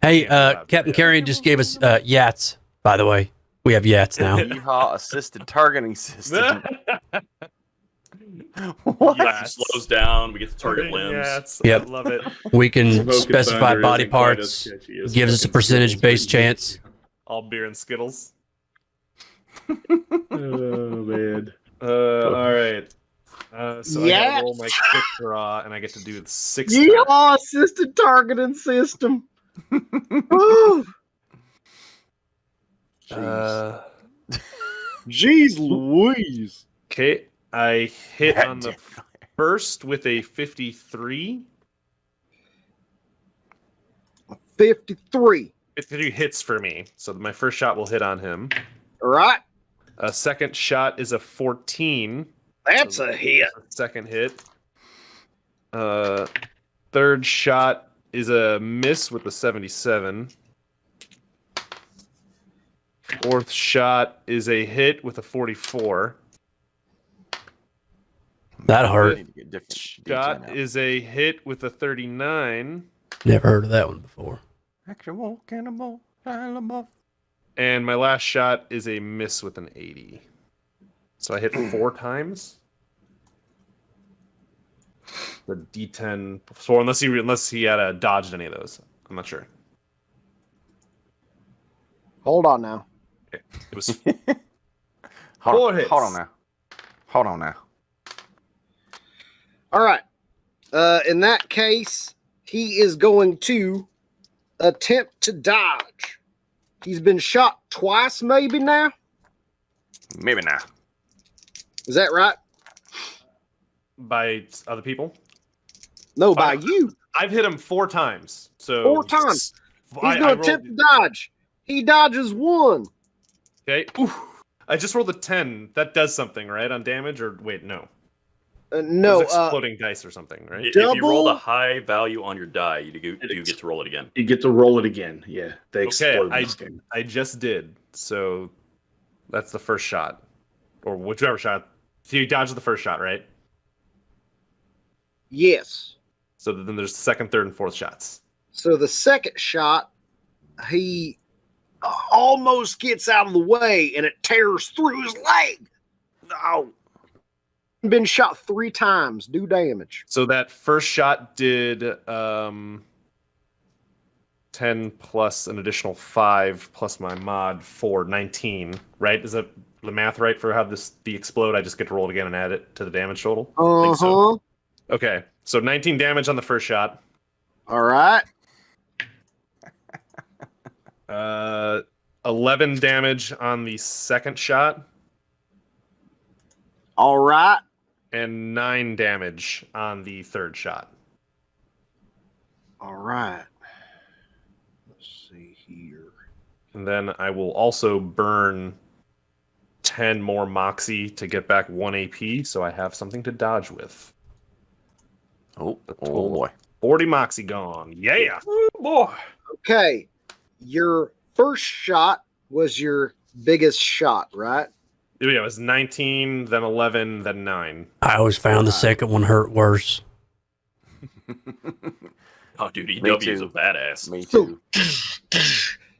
Hey, Captain Carrion just gave us Yats, by the way. We have Yats now. Yeehaw assisted targeting system. Yeah, it slows down. We get to target limbs. Yes, Yep. I love it. We can Smoke and specify Thunder body isn't quite as parts, sketchy as gives us a fucking percentage-based Skittles. chance. All beer and Skittles. Oh man. All right. So I Yes. gotta roll my quick draw, and I get to do 6. Yeah, assisted targeting system. Woo. Jeez Louise. Okay, I hit That on the did- first with a 53. 53. 53 hits for me, so my first shot will hit on him. All right. A second shot is a 14. That's a hit. Second hit. Third shot is a miss with a 77. Fourth shot is a hit with a 44. That hurt. Need to get different Shot DJ now. is a hit with a 39. Never heard of that one before. Actual cannibal, Shia LaBeouf. And my last shot is a miss with an 80. So I hit 4 times. The D10 4, unless he had dodged any of those. I'm not sure. Hold on now. Okay. It was Hold 4 on, hits. hold on now. All right. In that case, he is going to attempt to dodge. He's been shot twice, maybe now. Maybe not. Is that right? by other people. No, by you. I've hit him 4 times. So 4 times. He's going to attempt to dodge. He dodges 1. Okay. Oof. I just rolled a 10. That does something, right? On damage? Or wait, no. No. It's exploding dice or something, right? If you rolled a high value on your die, you get to roll it again. You get to roll it again. Yeah, they explode. Okay, I just did. So that's the first shot. Or whichever shot. So you dodged the first shot, right? Yes. So then there's the second, third, and fourth shots. So the second shot, he almost gets out of the way and it tears through his leg. Oh. Been shot 3 times. Do damage. So that first shot did 10 plus an additional 5 plus my mod 4, 19, right? Is that the math right for how the explode? I just get to roll it again and add it to the damage total? I think so. Okay, so 19 damage on the first shot. All right. 11 damage on the second shot. All right. And 9 damage on the third shot. All right. Let's see here. And then I will also burn 10 more Moxie to get back 1 AP, so I have something to dodge with. Oh boy. 40 Moxie gone. Yeah! Boy. Okay. Your first shot was your biggest shot, right? Yeah, it was 19, then 11, then 9. I always found the second one hurt worse. Oh, dude, Me EW is too. a badass. Me too.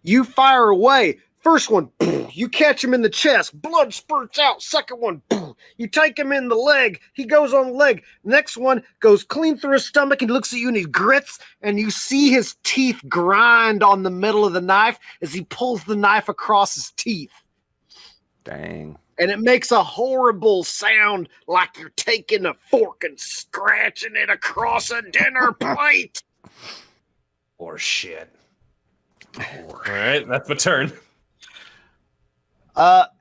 You fire away. First one, you catch him in the chest. Blood spurts out. Second one, you take him in the leg. He goes on the leg. Next one goes clean through his stomach and looks at you and he grits. And you see his teeth grind on the middle of the knife as he pulls the knife across his teeth. Dang. And it makes a horrible sound like you're taking a fork and scratching it across a dinner plate. Or shit. All right, that's my turn.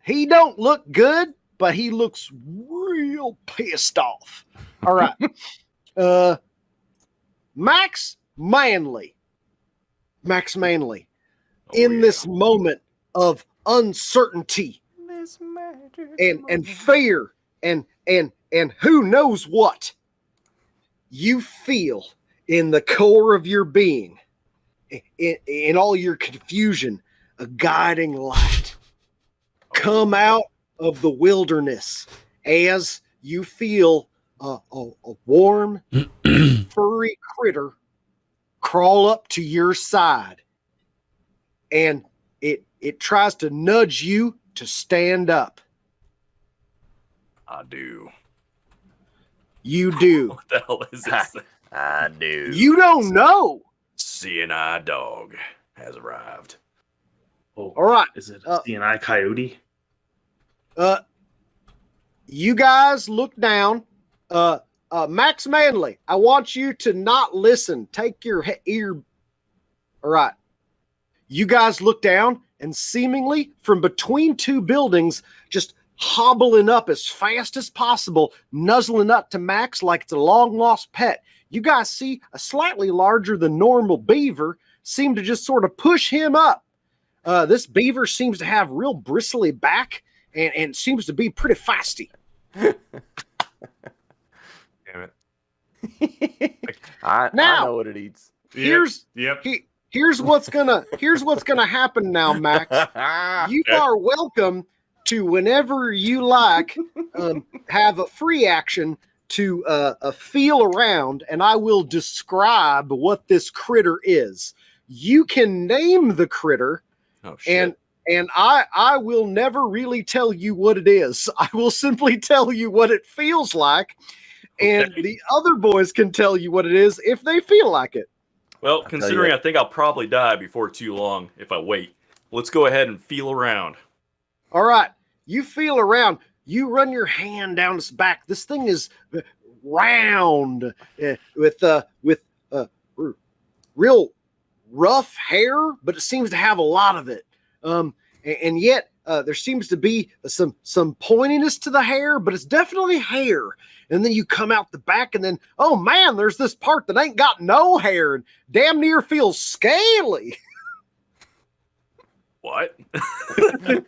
He don't look good, but he looks real pissed off. All right. Max Manley. In this moment of uncertainty and fear and who knows what, you feel in the core of your being, in all your confusion, a guiding light come out of the wilderness as you feel a warm, furry critter crawl up to your side, and it tries to nudge you to stand up. I do. You do. What the hell is this? I do. You don't know. CNI dog has arrived. Oh, All right. is it a CNI coyote? You guys look down. Max Manley, I want you to not listen. Take your ear. All right. You guys look down, and seemingly from between 2 buildings, just hobbling up as fast as possible, nuzzling up to Max like it's a long-lost pet. You guys see a slightly larger than normal beaver seem to just sort of push him up. This beaver seems to have real bristly back and seems to be pretty feisty. Damn it. I Now- know what it eats. Yep. Here's what's gonna happen now, Max. You are welcome to, whenever you like, have a free action to feel around, and I will describe what this critter is. You can name the critter, Oh shit. and I will never really tell you what it is. I will simply tell you what it feels like, and the other boys can tell you what it is if they feel like it. Well, considering I think I'll probably die before too long if I wait, let's go ahead and feel around. All right, you feel around. You run your hand down its back. This thing is round with real rough hair, but it seems to have a lot of it. And yet there seems to be some pointiness to the hair, but it's definitely hair. And then you come out the back, and then, oh man, there's this part that ain't got no hair and damn near feels scaly. What? And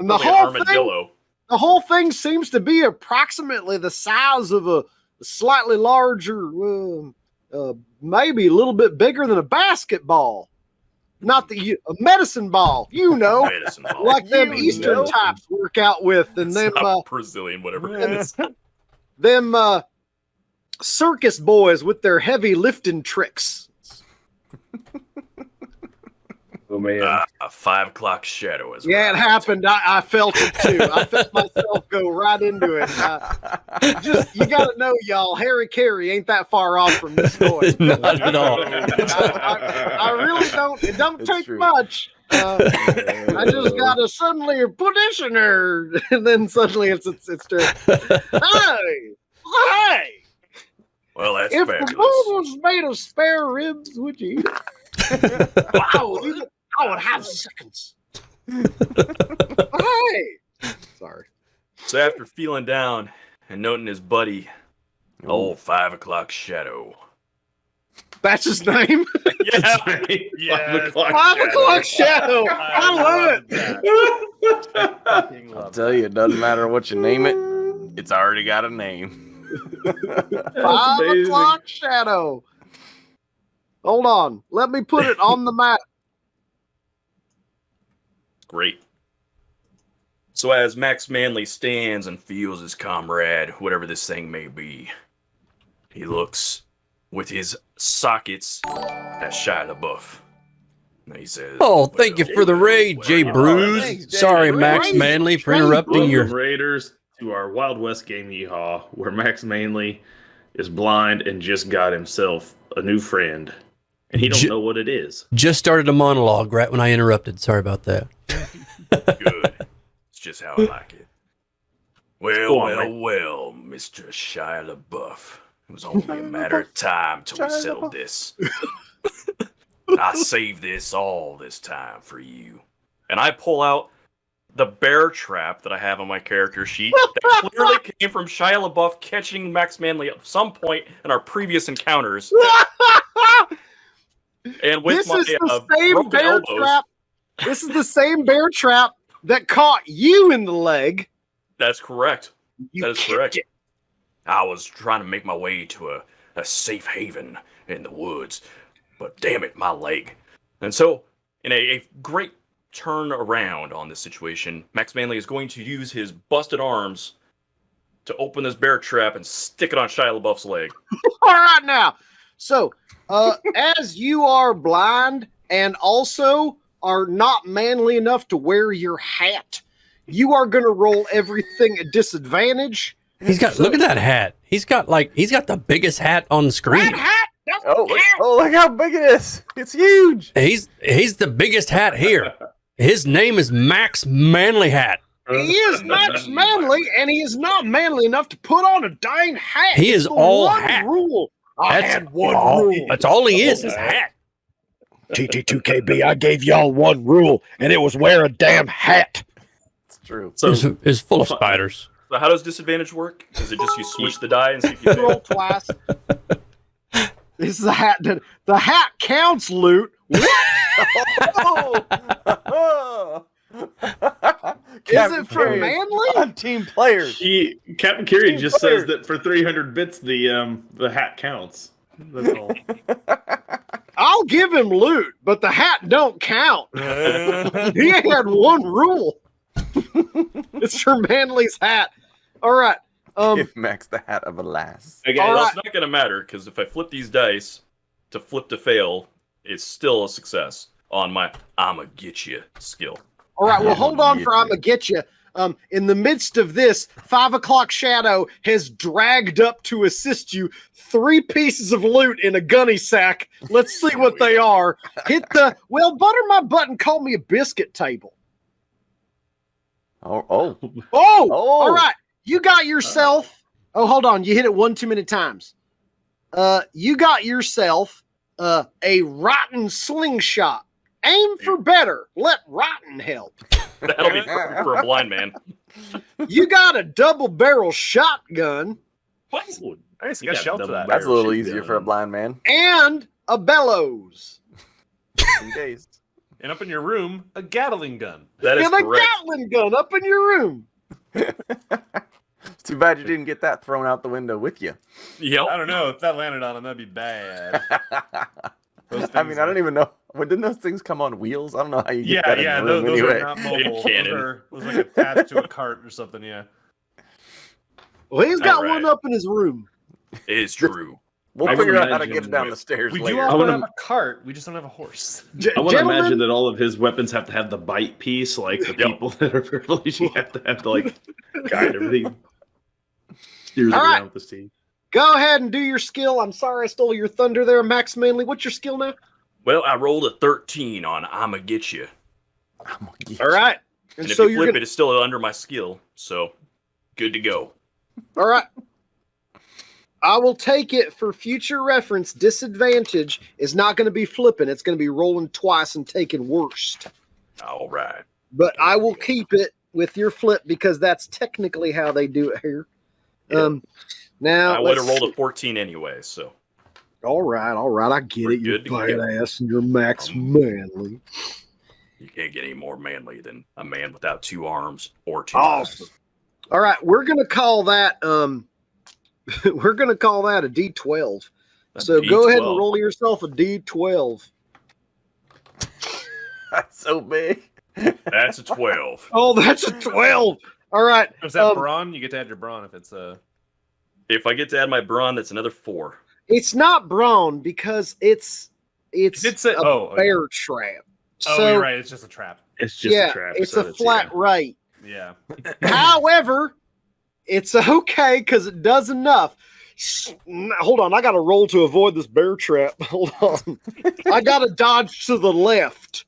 the whole thing seems to be approximately the size of a slightly larger, maybe a little bit bigger than a basketball. Not a medicine ball, Medicine ball. like them Eastern types work out with, and them Brazilian, whatever it is. them circus boys with their heavy lifting tricks. Oh man. A 5 o'clock shadow is Yeah, it happened. I felt it too. I felt myself go right into it. You got to know, y'all, Harry Carey ain't that far off from this noise. Not at all. I really don't. It don't It's take true. much. I just got to suddenly a petitioner, and then suddenly it's turn. Hey! Well, that's If the fabulous. food was made of spare ribs, would you eat it? Wow, I would have seconds. Hey! Sorry. So after feeling down and noting his buddy, old 5 o'clock shadow. That's his name? Yeah. Yeah. 5 o'clock shadow. I love it. I'll tell you, it doesn't matter what you name it, it's already got a name. 5 o'clock shadow. Hold on. Let me put it on the map. Great. So as Max Manley stands and feels his comrade, whatever this thing may be, he looks with his sockets at Shia LaBeouf. And he says, Oh, thank you for the raid, Jay Bruce. Thanks, Jay Sorry, Bruce. Max Manley, for interrupting Welcome, your. Raiders, to our Wild West game Yeehaw, where Max Manley is blind and just got himself a new friend, and he don't know what it is. Just started a monologue right when I interrupted. Sorry about that. Good. It's just how I like it. Well, Go on, well, Mr. Shia LaBeouf. It was only a matter of time till we settled this. I saved all this time for you. And I pull out the bear trap that I have on my character sheet that clearly came from Shia LaBeouf catching Max Manley at some point in our previous encounters. And with This my is the same broken bear elbows, trap. This is the same bear trap that caught you in the leg. that's correct. You That is kicked correct. it. I was trying to make my way to a safe haven in the woods, but damn it, my leg. And so, in a great turn around on this situation, Max Manley is going to use his busted arms to open this bear trap and stick it on Shia LaBeouf's leg. All right, now. So, as you are blind and also are not manly enough to wear your hat, you are going to roll everything at disadvantage. Look at that hat. He's got the biggest hat on the screen. That hat doesn't count. Look how big it is. It's huge. He's the biggest hat here. His name is Max Manley Hat. He is Max Manly, and he is not manly enough to put on a dang hat. He It's is the all one hat. rule. I had one rule. That's all he is hat. TT2KB, I gave y'all one rule, and it was wear a damn hat. It's true. So, It's full of spiders. so how does disadvantage work? Is it just you switch the die and see if you Roll fail? twice. This is the hat. The hat counts, Loot. Is it for manly? I'm team players. Captain Curie Team just player. says that for 300 bits, the hat counts. That's all. I'll give him loot, but the hat don't count. He had one rule. It's for Manly's hat. All right. Give Max the hat of a lass. Okay, All that's right. not going to matter because if I flip these dice to flip to fail, it's still a success on my "I'ma get you" skill. All right, well, hold on Get for you. I'm gonna get you. In the midst of this, 5 o'clock shadow has dragged up to assist you 3 pieces of loot in a gunny sack. Let's see what they are. Hit the butter my butt and call me a biscuit table. Oh, Oh, all right. You got yourself. Oh, hold on. You hit it 1 too many times. You got yourself a rotten slingshot. Aim for better. Let rotten help. That'll be perfect for a blind man. You got a double barrel shotgun What? Nice, you got got shelf for double that. that's a little Shit easier gun. for a blind man. and a bellows. In case. And up in your room, a Gatling gun. That is And a correct. Gatling gun up in your room. It's too bad you didn't get that thrown out the window with you. Yep. I don't know if that landed on him. That'd be bad. Those I mean, things I don't are- even know. Well, didn't those things come on wheels? I don't know how you get Yeah, that yeah. in the room Those anyway. are not mobile. Cannon. Those are like attached to a cart or something. Yeah. Well, he's got All one right. up in his room. It is true. We'll I would figure out how to imagine get down the stairs We do later. also wanna- have a cart. We just don't have a horse. I want to Gentlemen, imagine that all of his weapons have to have the bite piece, like the Yep. people that are privileged. You have to have to like guide everything. Steers All it right. around with the steam. go ahead and do your skill. I'm sorry I stole your thunder there, Max Manley. What's your skill now? Well, I rolled a 13 on "I'ma get you," I'm gonna get All right. and And if so you you're flip gonna, it, it's still under my skill, so good to go. all right. I will take it for future reference. Disadvantage is not going to be flipping. It's going to be rolling twice and taking worst. All right. But I will keep it with your flip because that's technically how they do it here. Now I would have let's rolled a 14 anyway, so All right. I get We're it. You're good to go. badass and you're Max Manley. you can't get any more manly than a man without 2 arms or 2 Awesome. eyes. All right, we're gonna call that we're gonna call that a D12. A So go ahead and D12. roll yourself a D12. That's so big. That's a 12. Oh, that's a 12. All right. Is that brawn? You get to add your brawn if it's If I get to add my brawn, that's another 4. It's not brawn because it's It's a- a oh, bear trap. Oh, So you're right. It's just a trap. It's just yeah, a trap. it's so a flat yeah. rate. Yeah. However, it's okay because it does enough. Hold on, I got to roll to avoid this bear trap. Hold on, I got to dodge to the left.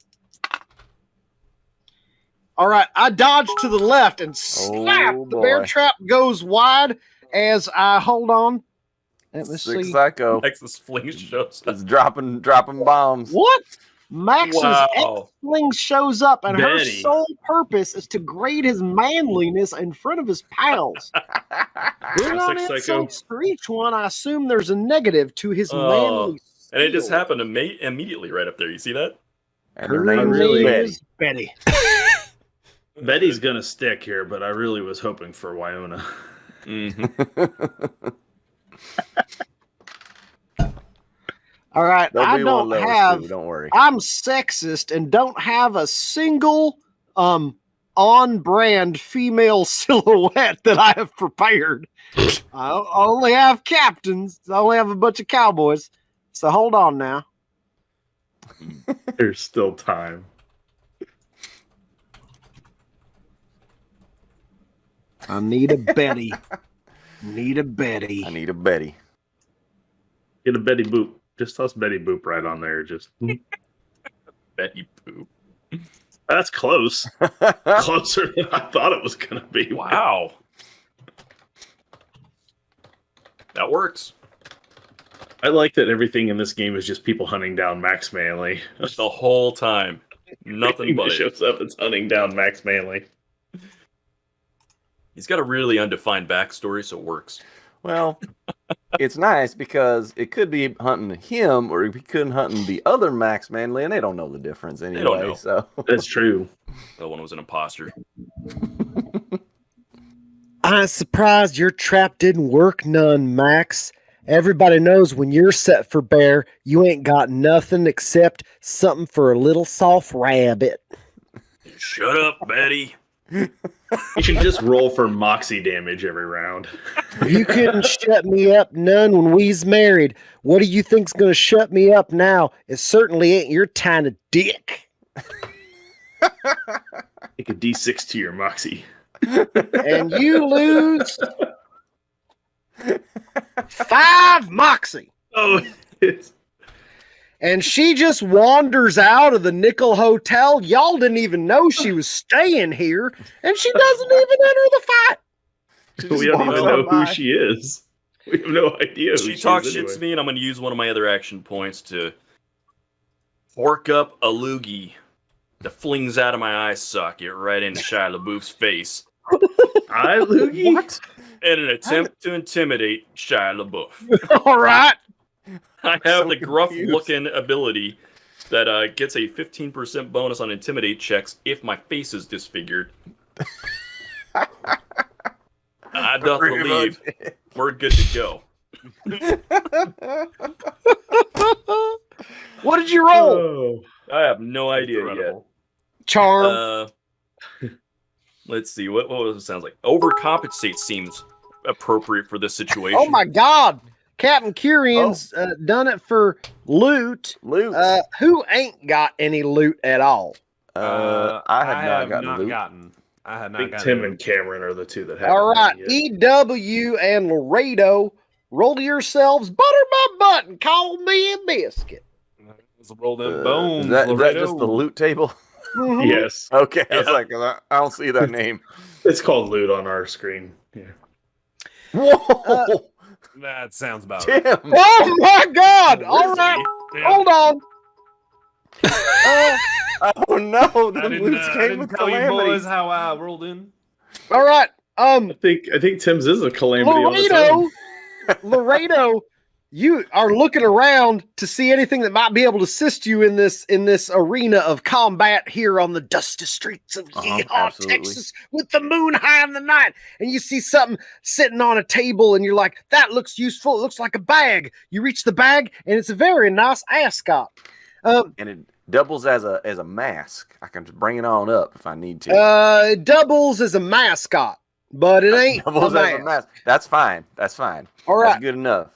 All right, I dodge to the left and slap. Oh, The bear boy. trap goes wide as I hold on. Let me Sick see. psycho. Texas Fling shows up. It's dropping bombs. What? Max's Wow. X-Fling shows up, and her Betty. sole purpose is to grade his manliness in front of his pals. Being on Psycho. insults for each one, I assume there's a negative to his manly. And it just skill. happened immediately right up there. You see that? And Her her name name's really Betty. is Betty. Betty's gonna stick here, but I really was hoping for Wyona. Mm-hmm. All right, There'll I be one don't lower, have. Stu, don't worry. I'm sexist and don't have a single on-brand female silhouette that I have prepared. I only have captains. I only have a bunch of cowboys. So hold on now. There's still time. I need a Betty. Need a Betty. I need a Betty. Get a Betty Boop. Just toss Betty Boop right on there. Just Betty poop. that's close. Closer than I thought it was gonna be. Wow. That works. I like that everything in this game is just people hunting down Max Manley. The whole time. Nothing Everything but that it. shows up, it's hunting down Max Manley. He's got a really undefined backstory, so it works. Well, it's nice because it could be hunting him or he could hunting the other Max Manley, and they don't know the difference anyway. don't know. So That's true. That one was an imposter. I'm surprised your trap didn't work none, Max. Everybody knows when you're set for bear, you ain't got nothing except something for a little soft rabbit. Shut up, Betty. You should just roll for moxie damage every round. You couldn't shut me up none when we's married. What do you think's gonna shut me up now? It certainly ain't your tiny dick. Take a D6 to your moxie. And you lose 5 moxie. Oh, it's... And she just wanders out of the Nickel Hotel. Y'all didn't even know she was staying here, and she doesn't even enter the fight. We don't even know who she is. We have no idea. She talks shit to me, and I'm going to use one of my other action points to fork up a loogie that flings out of my eye socket right into Shia LaBeouf's face. Eye loogie? What? In an attempt to intimidate Shia LaBeouf. All right. I have So the gruff confused. looking ability that gets a 15% bonus on intimidate checks if my face is disfigured. I doth Pretty believe much. we're good to go. What did you roll? Oh, I have no idea incredible. Charm. yet. Let's see. What it sounds like? Overcompensate seems appropriate for this situation. Oh my God. Captain Curion's done it for loot. Loot. Who ain't got any loot at all? I have not gotten loot. I had I not think gotten Tim loot. and Cameron are the two that have. All right. EW and Laredo, roll yourselves butter my butt and call me a biscuit. Let's roll them bones. Is that Laredo. just the loot table? Mhm. Yes, Okay, I was Yeah. like, I don't see that name. it's called loot on our screen. Yeah. Whoa, That sounds about right. Tim! Oh my God. All right. Yeah. Hold on. Oh no, I the didn't, loots I came didn't with tell you calamity. boys how I rolled in. All right. I think Tim's is a calamity on its own. Laredo, you are looking around to see anything that might be able to assist you in this arena of combat here on the dusty streets of Yeehaw, absolutely. Texas, with the moon high in the night. And you see something sitting on a table, and you're like, "That looks useful. It looks like a bag." You reach the bag, and it's a very nice ascot. And it doubles as a mask. I can just bring it on up if I need to. It doubles as a mascot, but it ain't doubles a as a mask. mask. That's fine. That's fine. All right, That's good enough.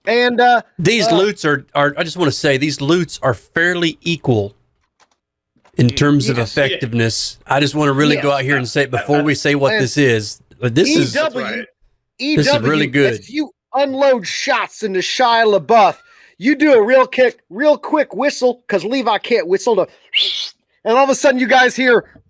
and These loots are I just want to say these loots are fairly equal in terms of Yes. effectiveness. I just want to really go out here and say it before we say what And this is. This is EW, right. This is really good. If you unload shots into Shia LaBeouf, you do a real quick whistle, because Levi can't whistle, and all of a sudden you guys hear,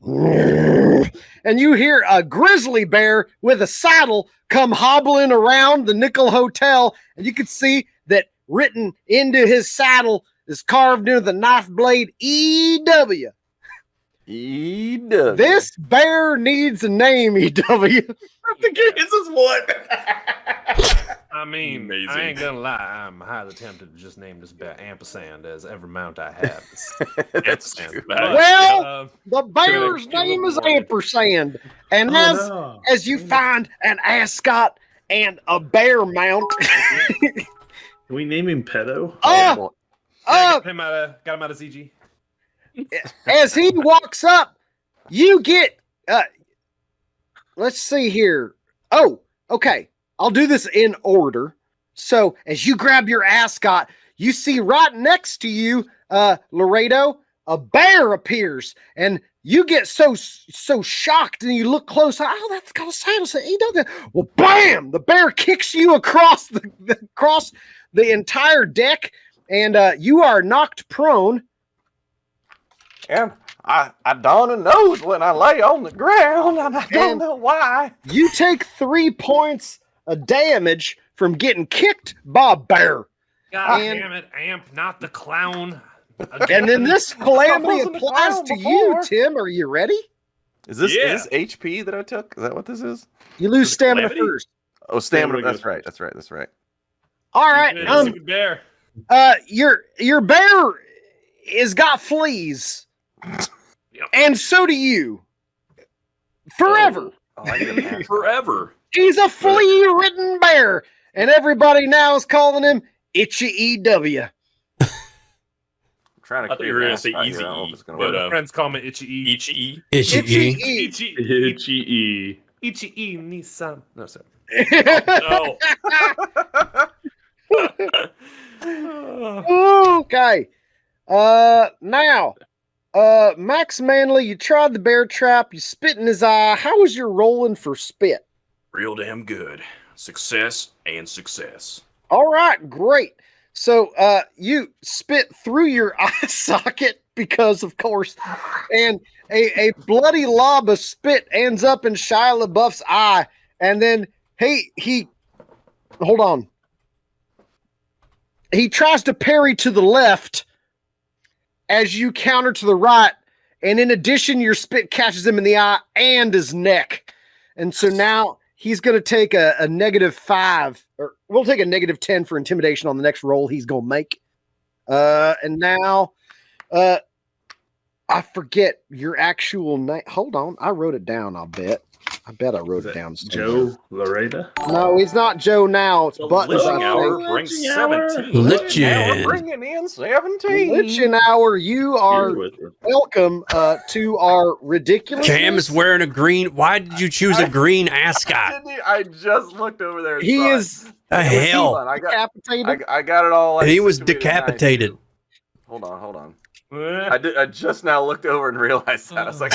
and you hear a grizzly bear with a saddle come hobbling around the Nickel Hotel, and you can see that written into his saddle is carved into the knife blade EW. EW. This bear needs a name, EW. This is what. I mean, Amazing. I ain't gonna lie. I'm highly tempted to just name this bear Ampersand as every mount I have. That's Ampersand. true. But, Well, the bear's Give a name is little more. Ampersand. And as you find an ascot and a bear mount, Can we name him Pedo? got him out of CG. as he walks up, you get let's see here. Oh, okay. I'll do this in order. So as you grab your ascot, you see right next to you, Laredo, a bear appears, and you get so shocked, and you look close. Oh, that's got a saddle. So he does that. Well, bam! The bear kicks you across the entire deck, and you are knocked prone. And I don't know when I lay on the ground, and I don't And- know why. You take 3 points of damage from getting kicked by a bear. God And- damn it, Amp, not the clown. And then this calamity wasn't a applies clown to before. you, Tim. Are you ready? Is this Yeah. is this HP that I took? Is that what this is? You lose stamina calamity? first. Oh, stamina. Stamina That's goes right. That's right. That's right. All right. Stupid bear. Your bear has got fleas, Yep. and so do you. Forever. Oh, I get a pass. Forever. He's a flea-ridden bear, and everybody now is calling him Itchy EW. trying to I thought you were clear gonna say mascot easy here. I don't know if E, it's gonna but work. Friends call me Itchy E. Ichi. Itchy E. Itchy Itchy. Itchy E Nissan. No, sorry. No. Okay. Now, Max Manley, you tried the bear trap. You spit in his eye. How was your rolling for spit? Real damn good. Success and success. All right, great. So, you spit through your eye socket because, of course, and a bloody lob of spit ends up in Shia LaBeouf's eye, and then he hold on. He tries to parry to the left as you counter to the right, and in addition, your spit catches him in the eye and his neck, and so now he's going to take a -5, or we'll take a -10 for intimidation on the next roll he's going to make. And now, I forget your actual name. Hold on, I wrote it down. I bet I wrote it down. somewhere. Joe Laredo? No, he's not Joe now. It's The Buttons. Liching I Hour think. brings Liching Hour. 17. Now we're Lichen. bringing in 17. Lichen Hour, you are Here with her. welcome to our ridiculous. Cam is wearing a green. Why did you choose a green ascot? I just looked over there. And He saw it. is The It was hell? fun. I decapitated. got it all. Like, He was situated nice. decapitated. Hold on. I just now looked over and realized that. I was like,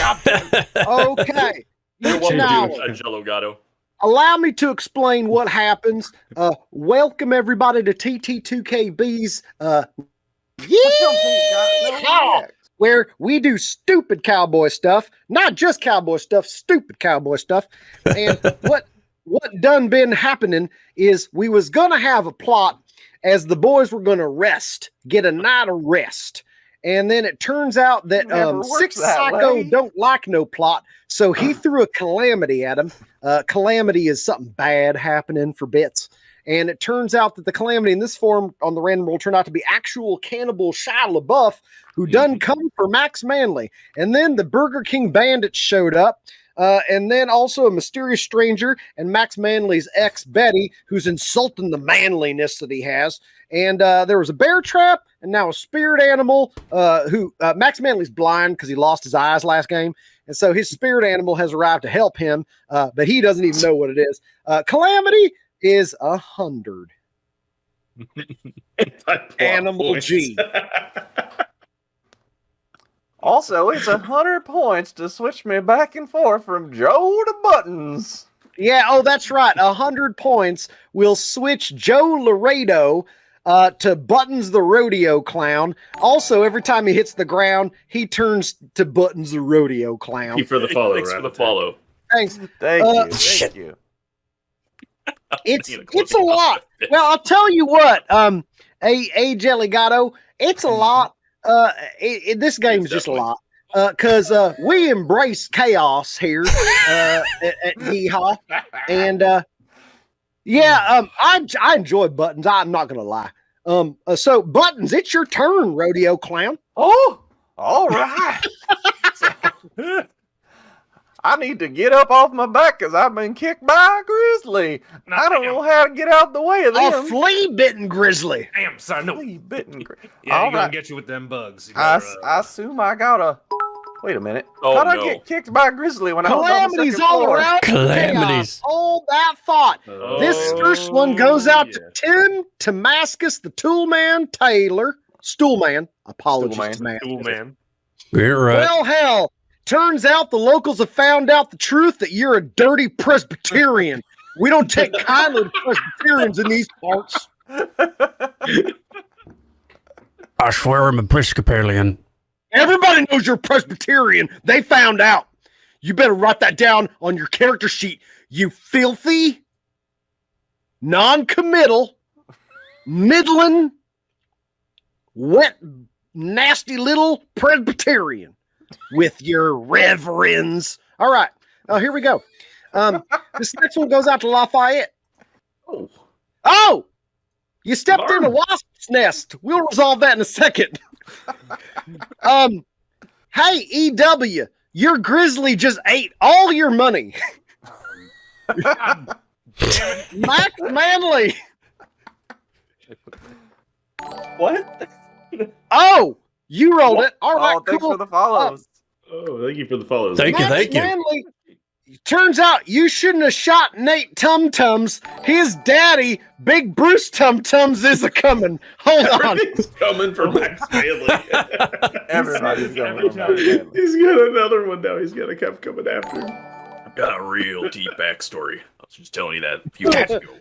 Okay. Lichen Hour. Jello Gatto. Allow me to explain what happens. Welcome everybody to TT2KB's Yeehaw, where we do stupid cowboy stuff, not just cowboy stuff, stupid cowboy stuff. And what done been happening is we was gonna have a plot as the boys were gonna get a night of rest. And then it turns out that Never works Six that Psycho way. don't like no plot, so he threw a calamity at him. Calamity is something bad happening for bits. And it turns out that the calamity in this form on the random roll turned out to be actual cannibal Shia LaBeouf, who done come for Max Manley. And then the Burger King bandits showed up. And then also a mysterious stranger and Max Manley's ex, Betty, who's insulting the manliness that he has. And there was a bear trap and now a spirit animal who Max Manley's blind because he lost his eyes last game. And so his spirit animal has arrived to help him, but he doesn't even know what it is. Calamity is 100. Animal G. Also, it's 100 points to switch me back and forth from Joe to Buttons. Yeah, oh, that's right. 100 points will switch Joe Laredo to Buttons the Rodeo Clown. Also, every time he hits the ground, he turns to Buttons the Rodeo Clown. Keep for the follow. Thanks for the Rabbit. follow. Thanks. Thank you. shit. Thank you. It's a lot. Well, I'll tell you what, a Jelly Gatto, it's a lot. This game's just a lot. Because we embrace chaos here at Yeehaw. And I enjoy Buttons. I'm not gonna lie. So Buttons, it's your turn, Rodeo Clown. Oh, all right. I need to get up off my back because I've been kicked by a grizzly. I don't know how to get out the way of A them. flea-bitten grizzly. Damn, son, no. Flea-bitten Yeah, All you're gonna right. get you with them bugs. You I better, assume I gotta. Wait a minute. Oh, How'd I no. get kicked by a grizzly when I was on the Calamities second all floor? around. Calamities. Chaos. Hold that thought. Oh, This first one goes out to Tim Damascus, the Toolman Taylor. Stoolman. Apologies, Stoolman. Damascus. Cool, man. Get it right. Well, hell, turns out the locals have found out the truth that you're a dirty Presbyterian. We don't take kindly to Presbyterians in these parts. I swear I'm a Episcopalian. Everybody knows you're Presbyterian. They found out. You better write that down on your character sheet. You filthy, non-committal, middling, wet, nasty little Presbyterian with your reverends. All right. Oh, here we go. This next one goes out to Lafayette. Oh, you stepped in a wasp's nest. We'll resolve that in a second. Hey, EW, your grizzly just ate all your money. Max Manley. What? Oh, You rolled it. All right, Oh, thanks cool. for the follows. Oh, thank you for the follows. Thank you, Max thank you. Manley, turns out you shouldn't have shot Nate Tum Tums. His daddy, Big Bruce Tum Tums, is a coming. Hold on. Everything's coming for Max Manley. Everybody's going for Max Manley. He's got another one now. He's gonna keep coming after him. I've got a real deep backstory. I was just telling you that a few minutes ago.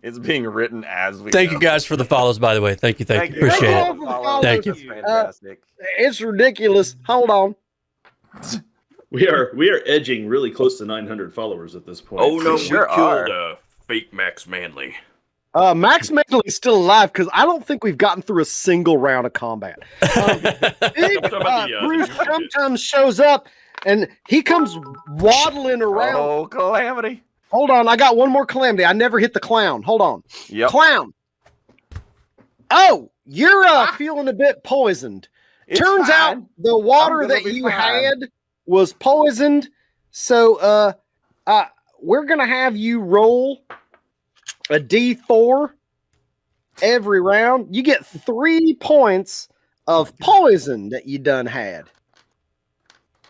It's being written as we Thank go. you guys for the follows, by the way. Thank you. Appreciate Thank it. you. Follow. Thank you. That's fantastic. It's ridiculous. Hold on. We are edging really close to 900 followers at this point. Oh no, sure we killed are. fake Max Manley. Max Manley's still alive because I don't think we've gotten through a single round of combat. Big talking about the Bruce new Tum Tums shows up and he comes waddling around. Oh, calamity. Hold on, I got one more calamity. I never hit the clown. Hold on. Yep. Clown. Oh, you're feeling a bit poisoned. It's Turns out fine. the water I'm gonna that be you fine. had was poisoned. So we're gonna have you roll a D4 every round. You get 3 points of poison that you done had.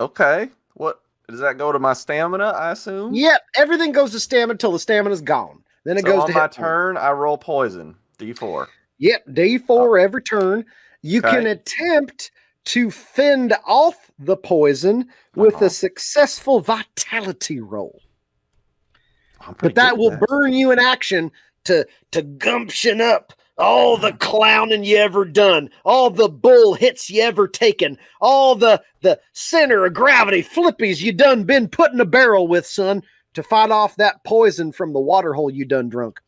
Okay. What does that go to my stamina, I assume? Yep, everything goes to stamina until the stamina's gone. Then it So goes on to my hit points. turn, I roll poison. D4. Yep, D4 every turn. You Okay. can attempt to fend off the poison with Uh-huh. a successful vitality roll. I'm pretty But that good will at burn you in action to gumption up all the clowning you ever done, all the bull hits you ever taken, all the center of gravity flippies you done been put in a barrel with, son, to fight off that poison from the water hole you done drunk.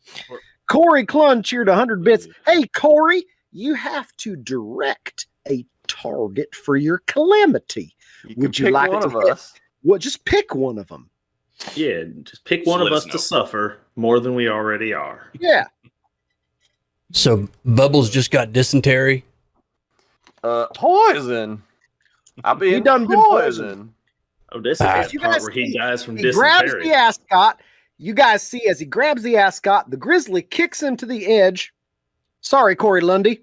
Corey Clun cheered 100 bits. Hey, Corey, you have to direct a target for your calamity. You Would can you pick like one to of hit? us? Well, just pick one of them. Yeah, just pick Just one of let us us to know. suffer more than we already are. Yeah. So Bubbles just got dysentery. Poison. I've been done been poisoned. Oh, this is As the you part guys where he see, dies from He grabs dysentery. the ascot. You guys see as he grabs the ascot, the grizzly kicks him to the edge. Sorry, Corey Lundy.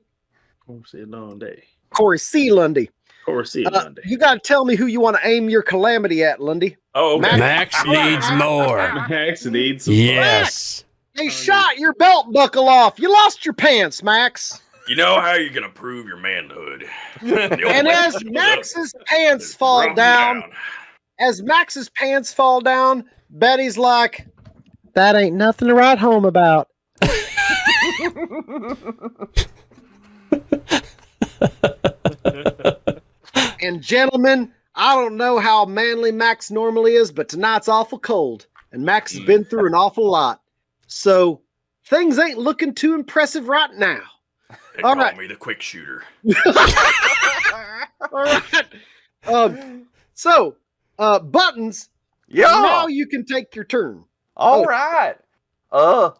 Corey C. Lundy. Corey C. Lundy. Corey C. Lundy. You got to tell me who you want to aim your calamity at, Lundy. Oh, okay. Max needs more. Max needs some Yes. They shot your belt buckle off. You lost your pants, Max. You know how you're gonna prove your manhood. The only And way to as do it Max's is pants to fall drop 'em down, Betty's like, that ain't nothing to write home about. And gentlemen, I don't know how manly Max normally is, but tonight's awful cold, and Max has been through an awful lot. So things ain't looking too impressive right now. They All call right. me the quick shooter. All right. So, Buttons, Yo. now you can take your turn. All right. Well,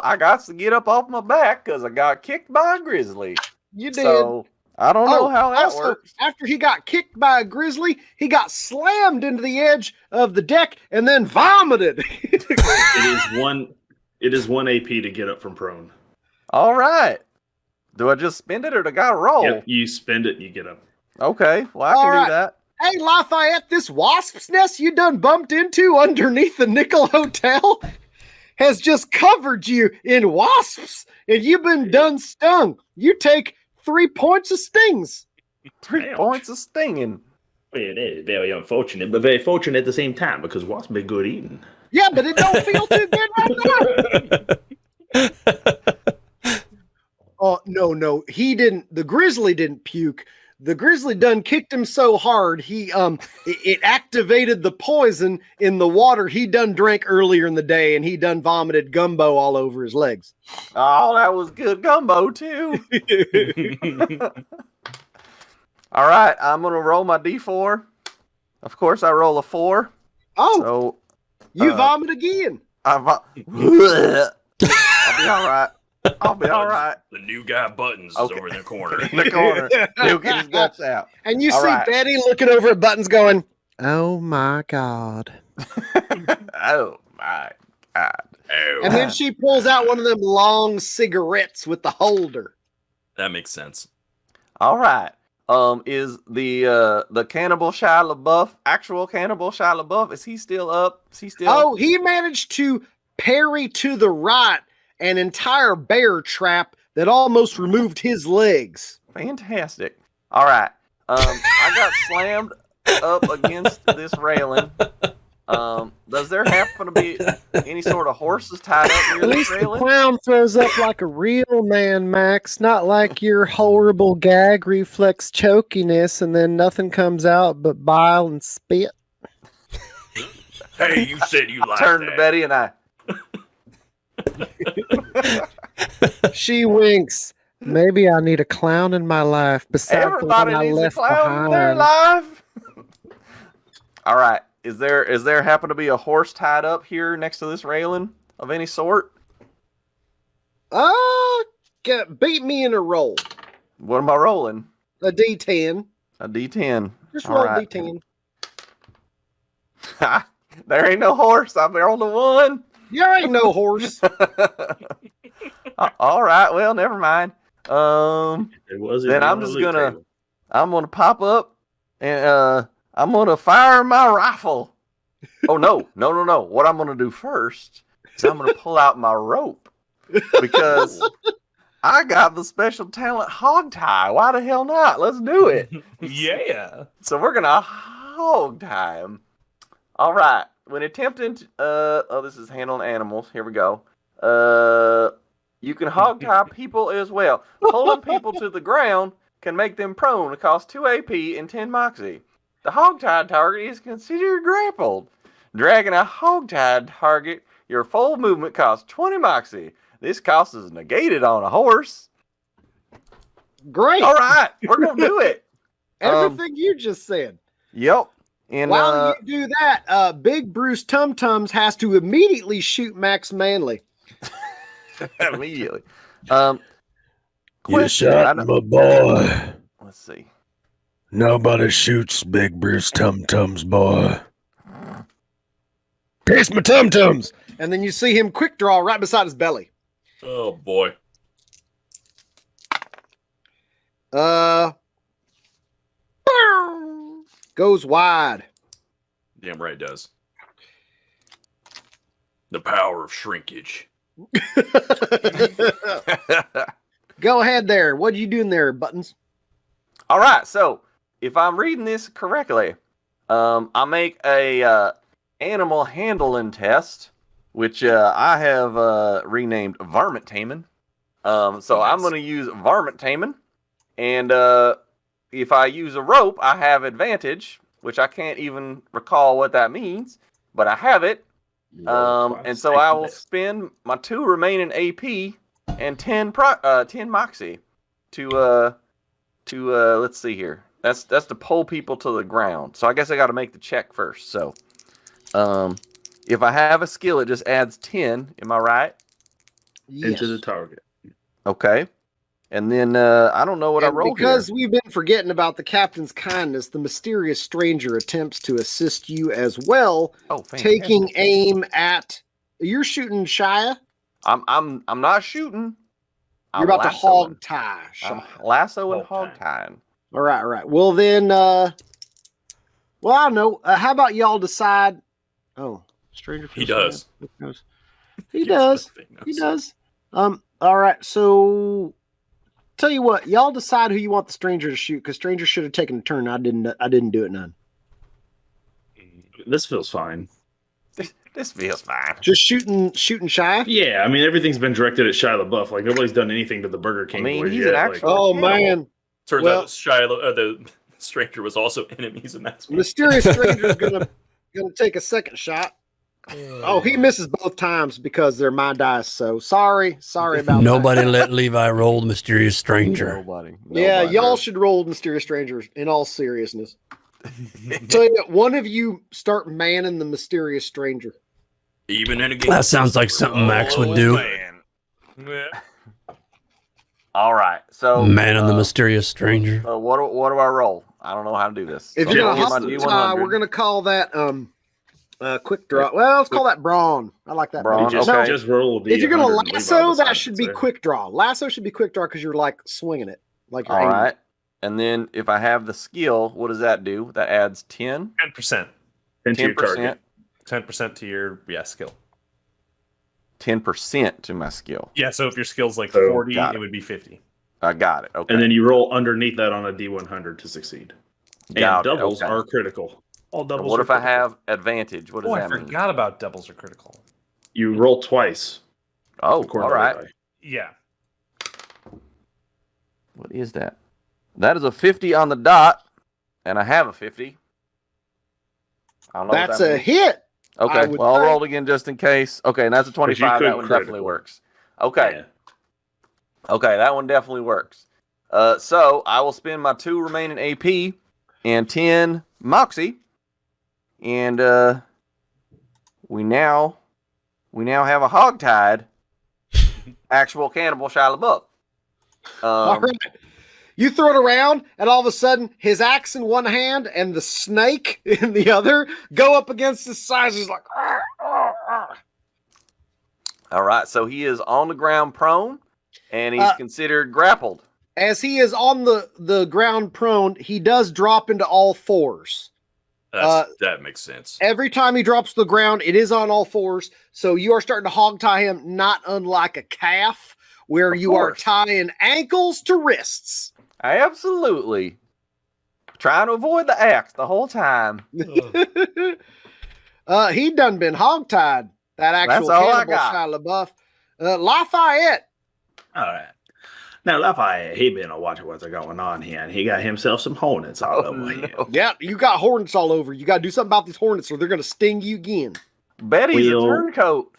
I got to get up off my back because I got kicked by a grizzly. You did. So I don't know how that also, works. after he got kicked by a grizzly, he got slammed into the edge of the deck and then vomited. It is one AP to get up from prone. All right. Do I just spend it or do I got to roll? Yep, you spend it, you get up. Okay. Well, I All can right. do that. Hey, Lafayette, this wasp's nest you done bumped into underneath the Nickel Hotel has just covered you in wasps, and you've been done stung. You take 3 points of stings. 3 Ouch. points of stinging. Well, it is very unfortunate, but very fortunate at the same time because wasps be good eating. Yeah, but it don't feel too good right now. Oh, no. He didn't. The grizzly didn't puke. The grizzly done kicked him so hard, it activated the poison in the water he done drank earlier in the day, and he done vomited gumbo all over his legs. Oh, that was good gumbo, too. All right. I'm going to roll my D4. Of course, I roll a 4. Oh, So you vomit again. I'll be all right. I'll be all right. The new guy Buttons Okay. is over in the corner. In the corner. He'll get his guts out. And you All see right. Betty looking over at Buttons going, oh my God. Oh, my God. Oh, And then she pulls out one of them long cigarettes with the holder. that makes sense. All right. Is the cannibal Shia LaBeouf, actual cannibal Shia LaBeouf, is he still up? Is he still? Oh, he managed to parry to the right an entire bear trap that almost removed his legs. Fantastic. All right. I got slammed up against this railing. Does there happen to be any sort of horses tied up near At this least the railing? clown throws up like a real man, Max, not like your horrible gag reflex chokiness and then nothing comes out but bile and spit. Hey, you said you liked Turn to that. Betty and I. She winks. Maybe I need a clown in my life besides Everybody the one I needs a left clown in their behind. life. All right. Is there happen to be a horse tied up here next to this railing of any sort? Beat me in a roll. What am I rolling? A D10. A D10. Just All roll right. D10. There ain't no horse. I'm there on the one. There ain't no horse. All right. Well, never mind. It was Then I'm just gonna pop up and I'm gonna fire my rifle. Oh no. What I'm gonna do first is I'm gonna pull out my rope because I got the special talent hog tie. Why the hell not? Let's do it. Yeah. So we're gonna hog tie him. All right. When attempting to, this is handling animals. Here we go. You can hog tie people as well. Pulling people to the ground can make them prone. It costs 2 AP and 10 moxie. The hog-tied target is considered grappled. Dragging a hog-tied target, your full movement costs 20 moxie. This cost is negated on a horse. Great. All right, we're going to do it. Everything you just said. Yep. And While you do that, Big Bruce Tum Tums has to immediately shoot Max Manley. immediately. You Question, shot my boy. let's see. Nobody shoots Big Bruce Tum Tums, boy. Pierce my tum tums. And then you see him quick draw right beside his belly. Oh boy. Goes wide. Damn right it does. The power of shrinkage. Go ahead there. What are you doing there, Buttons? All right, so if I'm reading this correctly, I make a animal handling test, which I have renamed varmint taming. So I'm going to use varmint taming, and if I use a rope, I have advantage, which I can't even recall what that means, but I have it. And so I will spend my 2 remaining AP and 10 moxie to let's see here. That's to pull people to the ground. So I guess I got to make the check first. So, if I have a skill, it just adds 10. Am I right? Into the target. Okay. And then I don't know what I rolled because here. we've been forgetting about the captain's kindness, the mysterious stranger attempts to assist you as well, Oh, fantastic. taking aim at. You're shooting Shia. I'm not shooting. You're about to hog tie. Lasso and Hog hog tying. All right. Well then, well I don't know. How about y'all decide? Oh, stranger. He does. He Yes, does. that thing He knows. does. All right. So, tell you what, y'all decide who you want the stranger to shoot, because stranger should have taken a turn. I didn't do it none. This feels fine. This feels fine. Just shooting Shia. Yeah, I mean everything's been directed at Shia LaBeouf. Like nobody's done anything to the Burger King boys he's yet. an Like, actual- Oh Cannibal. man, Turns Well- out the stranger was also enemies, and that's mysterious stranger's gonna take a second shot. Oh, he misses both times because they're my dice. So sorry about Nobody that. let Levi roll the mysterious stranger. Nobody. Yeah, y'all should roll mysterious strangers. In all seriousness, tell you what, one of you start manning the mysterious stranger. even in a game. That sounds like something Max would do. Man. All right. So Man and the mysterious stranger. what do I roll? I don't know how to do this. If So you're I'll gonna get my hustle D100. tie, we're gonna call that quick draw. Well, let's call that brawn. I like that. Brawn, better. okay. just roll the. If you're gonna 100 and leave lasso, out the that side, should be so. quick draw. Lasso should be quick draw because you're like swinging it, like you're All aiming. right. And then if I have the skill, what does that do? That adds 10? 10%. 10%. 10% to your skill. 10% to my skill. Yeah, so if your skill's like So, 40, got it it. would be 50. I got it. Okay. And then you roll underneath that on a D100 to succeed. Got And it, doubles okay. are critical. All And doubles. what are if I critical. have advantage? What does Oh, I that mean? forgot about doubles are critical. You roll twice. Oh, according all to right. the die. Yeah. What is that? That is a 50 on the dot, and I have a 50. I don't know That's what that a means. hit. I Okay, would well, I'll say. roll again just in case. Okay, and that's a 25. could That one definitely critical. works. Okay. Yeah. Okay, that one definitely works. So I will spend my 2 remaining AP and 10 Moxie, and we now have a hogtied actual cannibal Shia LaBeouf. All right. You throw it around, and all of a sudden, his axe in one hand and the snake in the other go up against his sides. He's like, "Arr, arr, arr." All right, so he is on the ground prone, and he's considered grappled. As he is on the ground prone, he does drop into all fours. That makes sense. Every time he drops to the ground, it is on all fours. So you are starting to hog tie him, not unlike a calf, where Of you are course. tying ankles to wrists. Absolutely. Trying to avoid the axe the whole time. He done been hogtied. That actual That's all I cannibal got. Shia LaBeouf. Lafayette. All right. Now, Lafayette, he been watching what's going on here, and he got himself some hornets all over him. Yeah, you got hornets all over. You got to do something about these hornets, or they're going to sting you again. Betty's a Well- turncoat.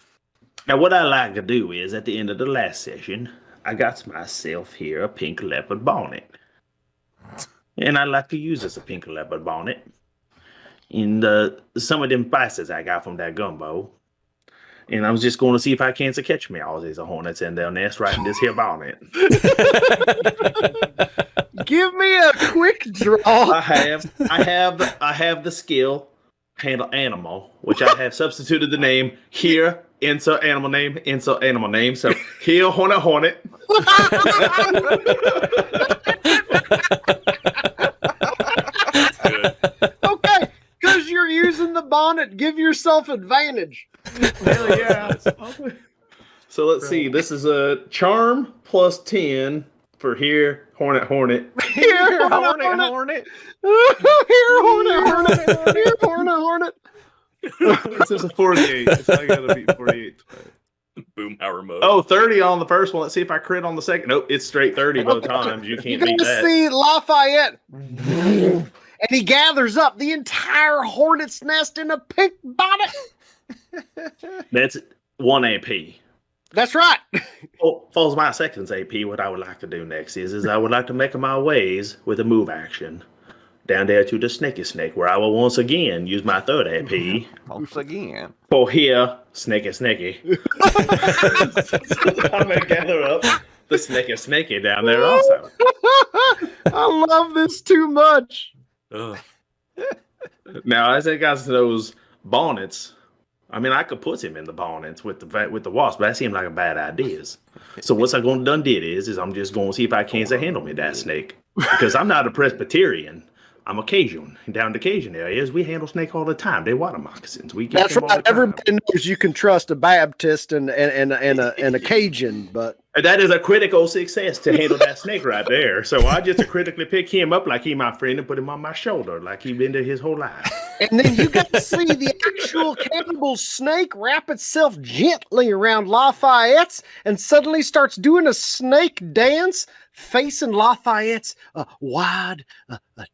Now, what I like to do is, at the end of the last session, I got myself here a pink leopard bonnet. And I like to use this a pink leopard bonnet in some of them spices I got from that gumbo. And I was just going to see if I can catch me all these hornets in their nest right in this here bonnet. Give me a quick draw. I have the skill handle animal, which I have substituted the name here. Insert animal name. Insert animal name. So here, hornet. Good. Okay, because you're using the bonnet, give yourself advantage. Hell yeah. So let's see. This is a charm plus 10 for here, hornet. Here, Hornet. Here, hornet. Here, hornet. This is a 48. So I gotta beat 48. Boomhauer mode. Oh, 30 on the first one. Let's see if I crit on the second. Nope, it's straight 30 both times. You You're can't going beat to that. see Lafayette. And he gathers up the entire hornet's nest in a pink bonnet. That's 1 AP. That's right. Well, falls my second AP. What I would like to do next is I would like to make my ways with a move action down there to the snake, where I will once again use my third AP Once again. for here, snakey. I'm gonna gather up the snakey down there also. I love this too much. Ugh. Now, as it comes to those bonnets, I mean, I could put him in the bonnets with the wasp, but that seemed like a bad idea. So what's I going to done did is I'm just going to see if I can handle me that snake, because I'm not a Presbyterian. I'm a Cajun. Down the Cajun areas, we handle snake all the time. They water moccasins. We get That's them all right. the time. Everybody knows you can trust a Baptist and a Cajun, but And that is a critical success to handle that snake right there. So I just critically pick him up like he my friend and put him on my shoulder like he been there his whole life. and then you got to see the actual cannibal snake wrap itself gently around Lafayette's and suddenly starts doing a snake dance facing Lafayette's wide,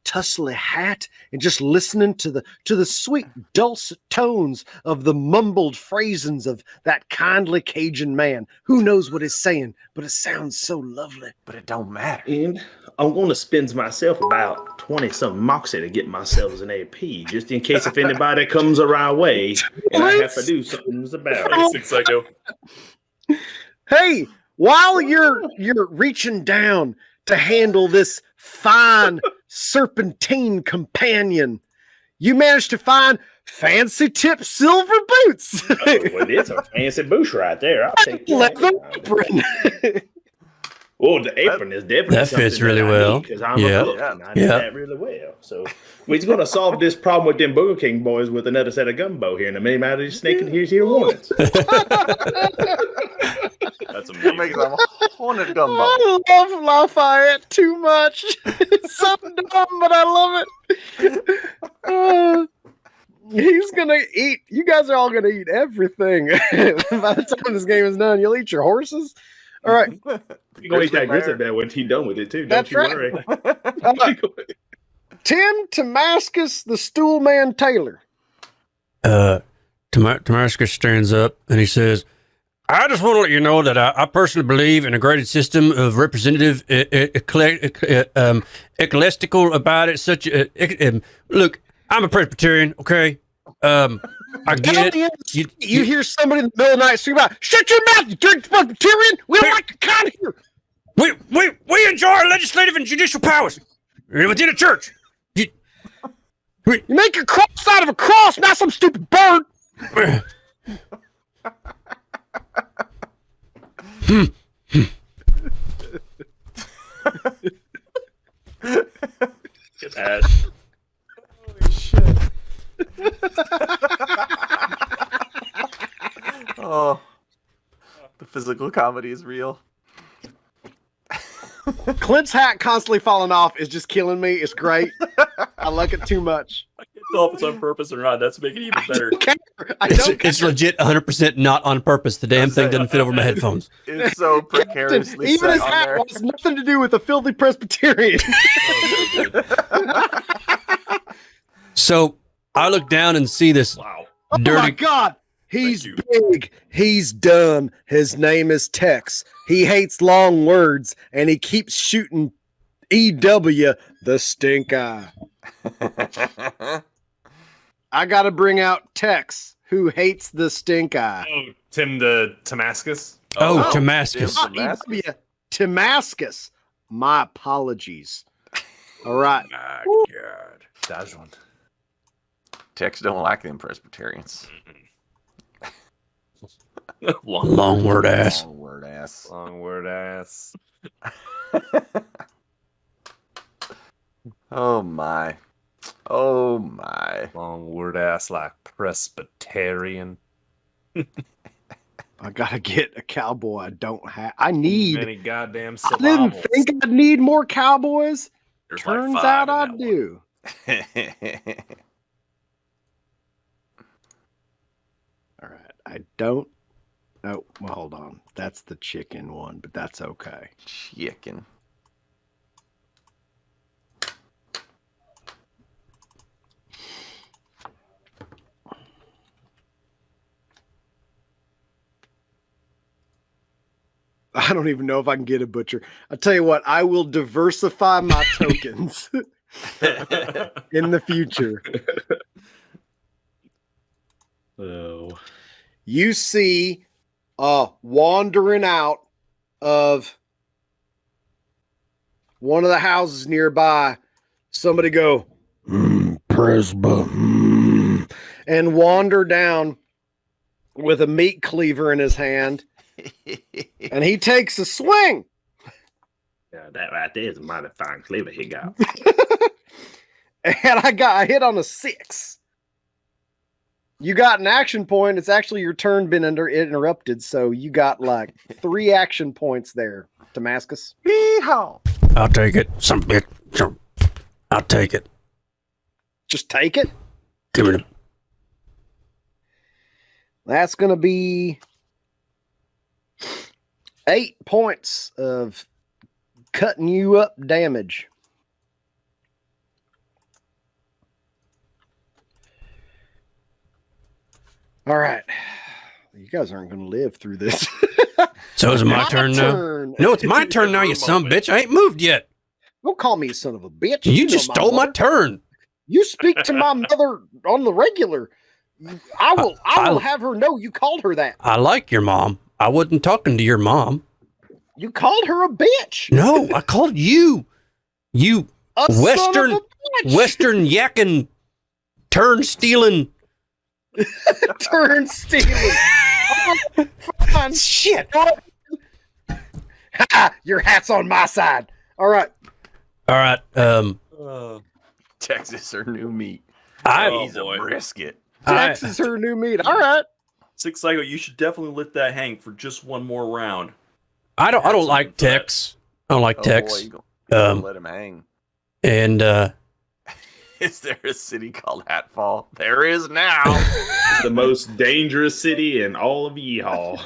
tussly hat, and just listening to the sweet, dulcet tones of the mumbled phrasings of that kindly Cajun man. Who knows what he's saying, but it sounds so lovely. But it don't matter. And I'm going to spend myself about 20-something moxie to get myself an AP, just in case if anybody comes our way and I have to do something about it. Basic psycho. Hey, while you're reaching down to handle this fine serpentine companion, you managed to find fancy tip silver boots. Well, it's a fancy bush right there. I'll take that. Leather apron. Oh, the apron is definitely that fits something really that I well. because I'm Yeah. a cook and I do Yeah. that really well. So we're going to solve this problem with them Burger King boys with another set of gumbo here in a minute. Out of snake and here's your warnings. That's That makes amazing. them haunted gumbo. I love Lafayette too much. It's so dumb, but I love it. He's gonna eat. You guys are all gonna eat everything. By the time this game is done, you'll eat your horses. All right. You're going to eat that grizzly bear when he's done with it, too. Don't That's you right. worry. Tim Damascus, the stool man Taylor. Damascus stands up and he says, I just want to let you know that I personally believe in a graded system of representative ecclesiastical about it. Look, I'm a Presbyterian, okay? I get it. You hear somebody in the middle of the night scream out, "Shut your mouth, you dirty Presbyterian! We don't like the kind here." We enjoy our legislative and judicial powers within the church. You make your cross out of a cross, not some stupid bird. Get that. Holy shit. Oh, the physical comedy is real. Clint's hat constantly falling off is just killing me. It's great. I like it too much. I can't tell if it's on purpose or not. That's making it even better. It's legit 100% not on purpose. The damn thing doesn't fit over my headphones. It's so precariously Even set his on hat there. has nothing to do with the filthy Presbyterian. So I look down and see this Wow. Oh my dirty. God. He's Thank big. He's dumb. His name is Tex. He hates long words and he keeps shooting EW the stink eye. I got to bring out Tex, who hates the stink eye. Oh, Tim the Damascus. Oh, Damascus. Tim. Not EW, Damascus. My apologies. All right. My God. Dodge one. Tex don't like them Presbyterians. Long word ass. Long word ass. Long word ass. Oh my. Oh my. Long word ass like Presbyterian. I got to get a cowboy I don't have. I need. Many goddamn I didn't syllables. think I'd need more cowboys. There's Turns like out 5 I in that one. do. All right. I don't. Oh, well, hold on. That's the chicken one, but that's okay. Chicken. I don't even know if I can get a butcher. I'll tell you what, I will diversify my tokens in the future. Oh. You see wandering out of one of the houses nearby, somebody go, Presba. and wander down with a meat cleaver in his hand, and he takes a swing. Yeah, that right there is a mighty fine cleaver he got. And I hit on a 6. You got an action point. It's actually your turn been interrupted, so you got like 3 action points there, Damascus. Yeehaw. I'll take it. I'll take it. Just take it. Give me the. That's going to be 8 points of cutting you up damage. All right. You guys aren't going to live through this. So is it my turn now? Turn. No, it's my turn now, you son of a bitch. I ain't moved yet. Don't call me a son of a bitch. You know just stole my mother. turn. You speak to my mother on the regular. I will have her know you called her that. I like your mom. I wasn't talking to your mom. You called her a bitch. No, I called you. You A son Western- of a bitch. Western yakking, turn stealing. Turn stealing. Oh, fine. Shit. Ha! Your hat's on my side. All right. All right. Texas or new meat. I He's a brisket. Tex is her new meat. All right. Six Psycho, you should definitely let that hang for just one more round. I don't like Tex. I don't like Tex. Boy, you gonna let him hang. And Is there a city called Hatfall? There is now. It's the most dangerous city in all of Yeehaw.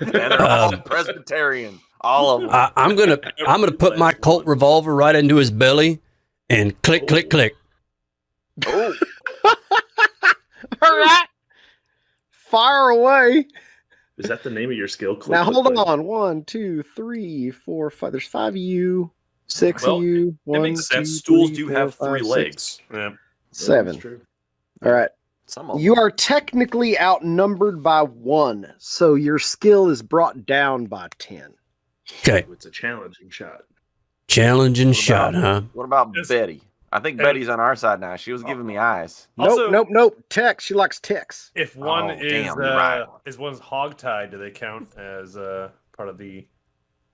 And they're all Presbyterian. All of them. I'm gonna put my Colt revolver right into his belly and click, click, click. Oh. All right. Fire away. Is that the name of your skill? Now hold on. 1, 2, 3, 4, 5. There's 5 of you. 6 Well, of you. It 1, makes 2, sense. Stools 3, do 4, have 5, 3 6, legs. Yeah. 7. All right. Some of them. You are technically outnumbered by 1, so your skill is brought down by 10. Okay. It's a challenging shot. Challenging shot, huh? What about Yes. Betty? I think Betty's on our side now. She was giving me eyes. Also- Nope. Tex. She likes Tex. If one Oh, is damn, you're right. is one's hogtied, do they count as part of the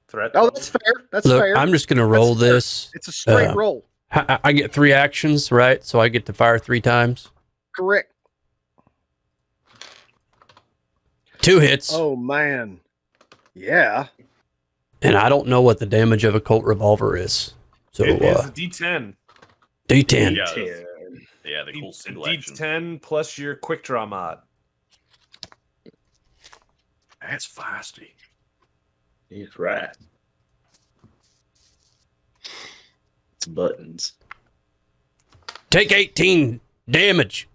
threat? Oh, that's fair. That's Look, fair. I'm just gonna roll fair. this. It's a straight Uh, roll. I get 3 actions, right? So I get to fire 3 times. Correct. 2 hits, Oh man. Yeah. and I don't know what the damage of a Colt revolver is. So It is a D10. D10. Yeah, 10. yeah, the cool single action. D10 plus your quick draw mod. That's feisty. He's right. It's buttons. Take 18 damage.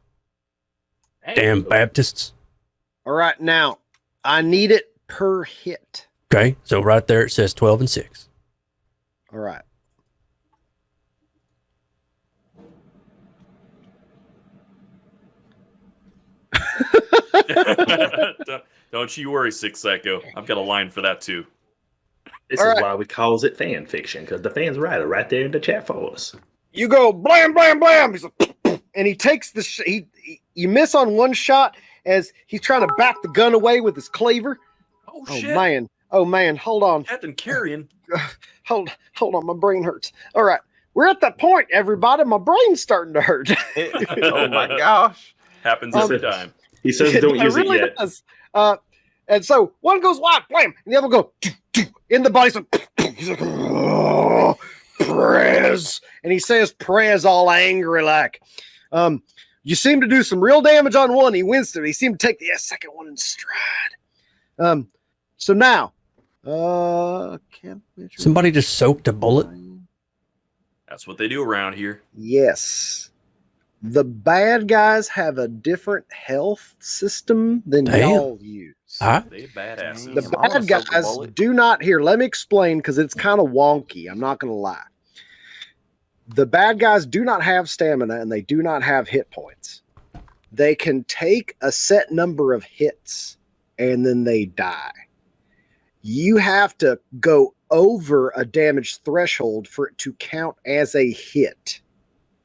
Damn Baptists. All right. Now, I need it per hit. Okay, so right there it says 12 and 6. All right. Don't you worry, Six Psycho. I've got a line for that too. This All is right. why we calls it fan fiction, because the fans write it right there in the chat for us. You go blam, blam, blam. He's like, and he takes the you miss on one shot as he's trying to back the gun away with his cleaver. Oh Oh shit! man, hold on. Captain Carrion. Hold on, my brain hurts. All right. We're at that point, everybody. My brain's starting to hurt. Oh my gosh. Happens Um, every time. He says don't It use really it yet. does. And so one goes wide, blam, and the other will go in the body. So he's like, oh, Prez. And he says Prez all angry like. You seem to do some real damage on one. He wins through. He seemed to take the second one in stride. So now, Somebody just soaked a bullet. That's what they do around here. Yes. The bad guys have a different health system than Damn. y'all use. Huh? They badasses. The Damn, I wanna bad soak a guys bullet. do not here. Let me explain because it's kind of wonky. I'm not going to lie. The bad guys do not have stamina and they do not have hit points. They can take a set number of hits and then they die. You have to go over a damage threshold for it to count as a hit.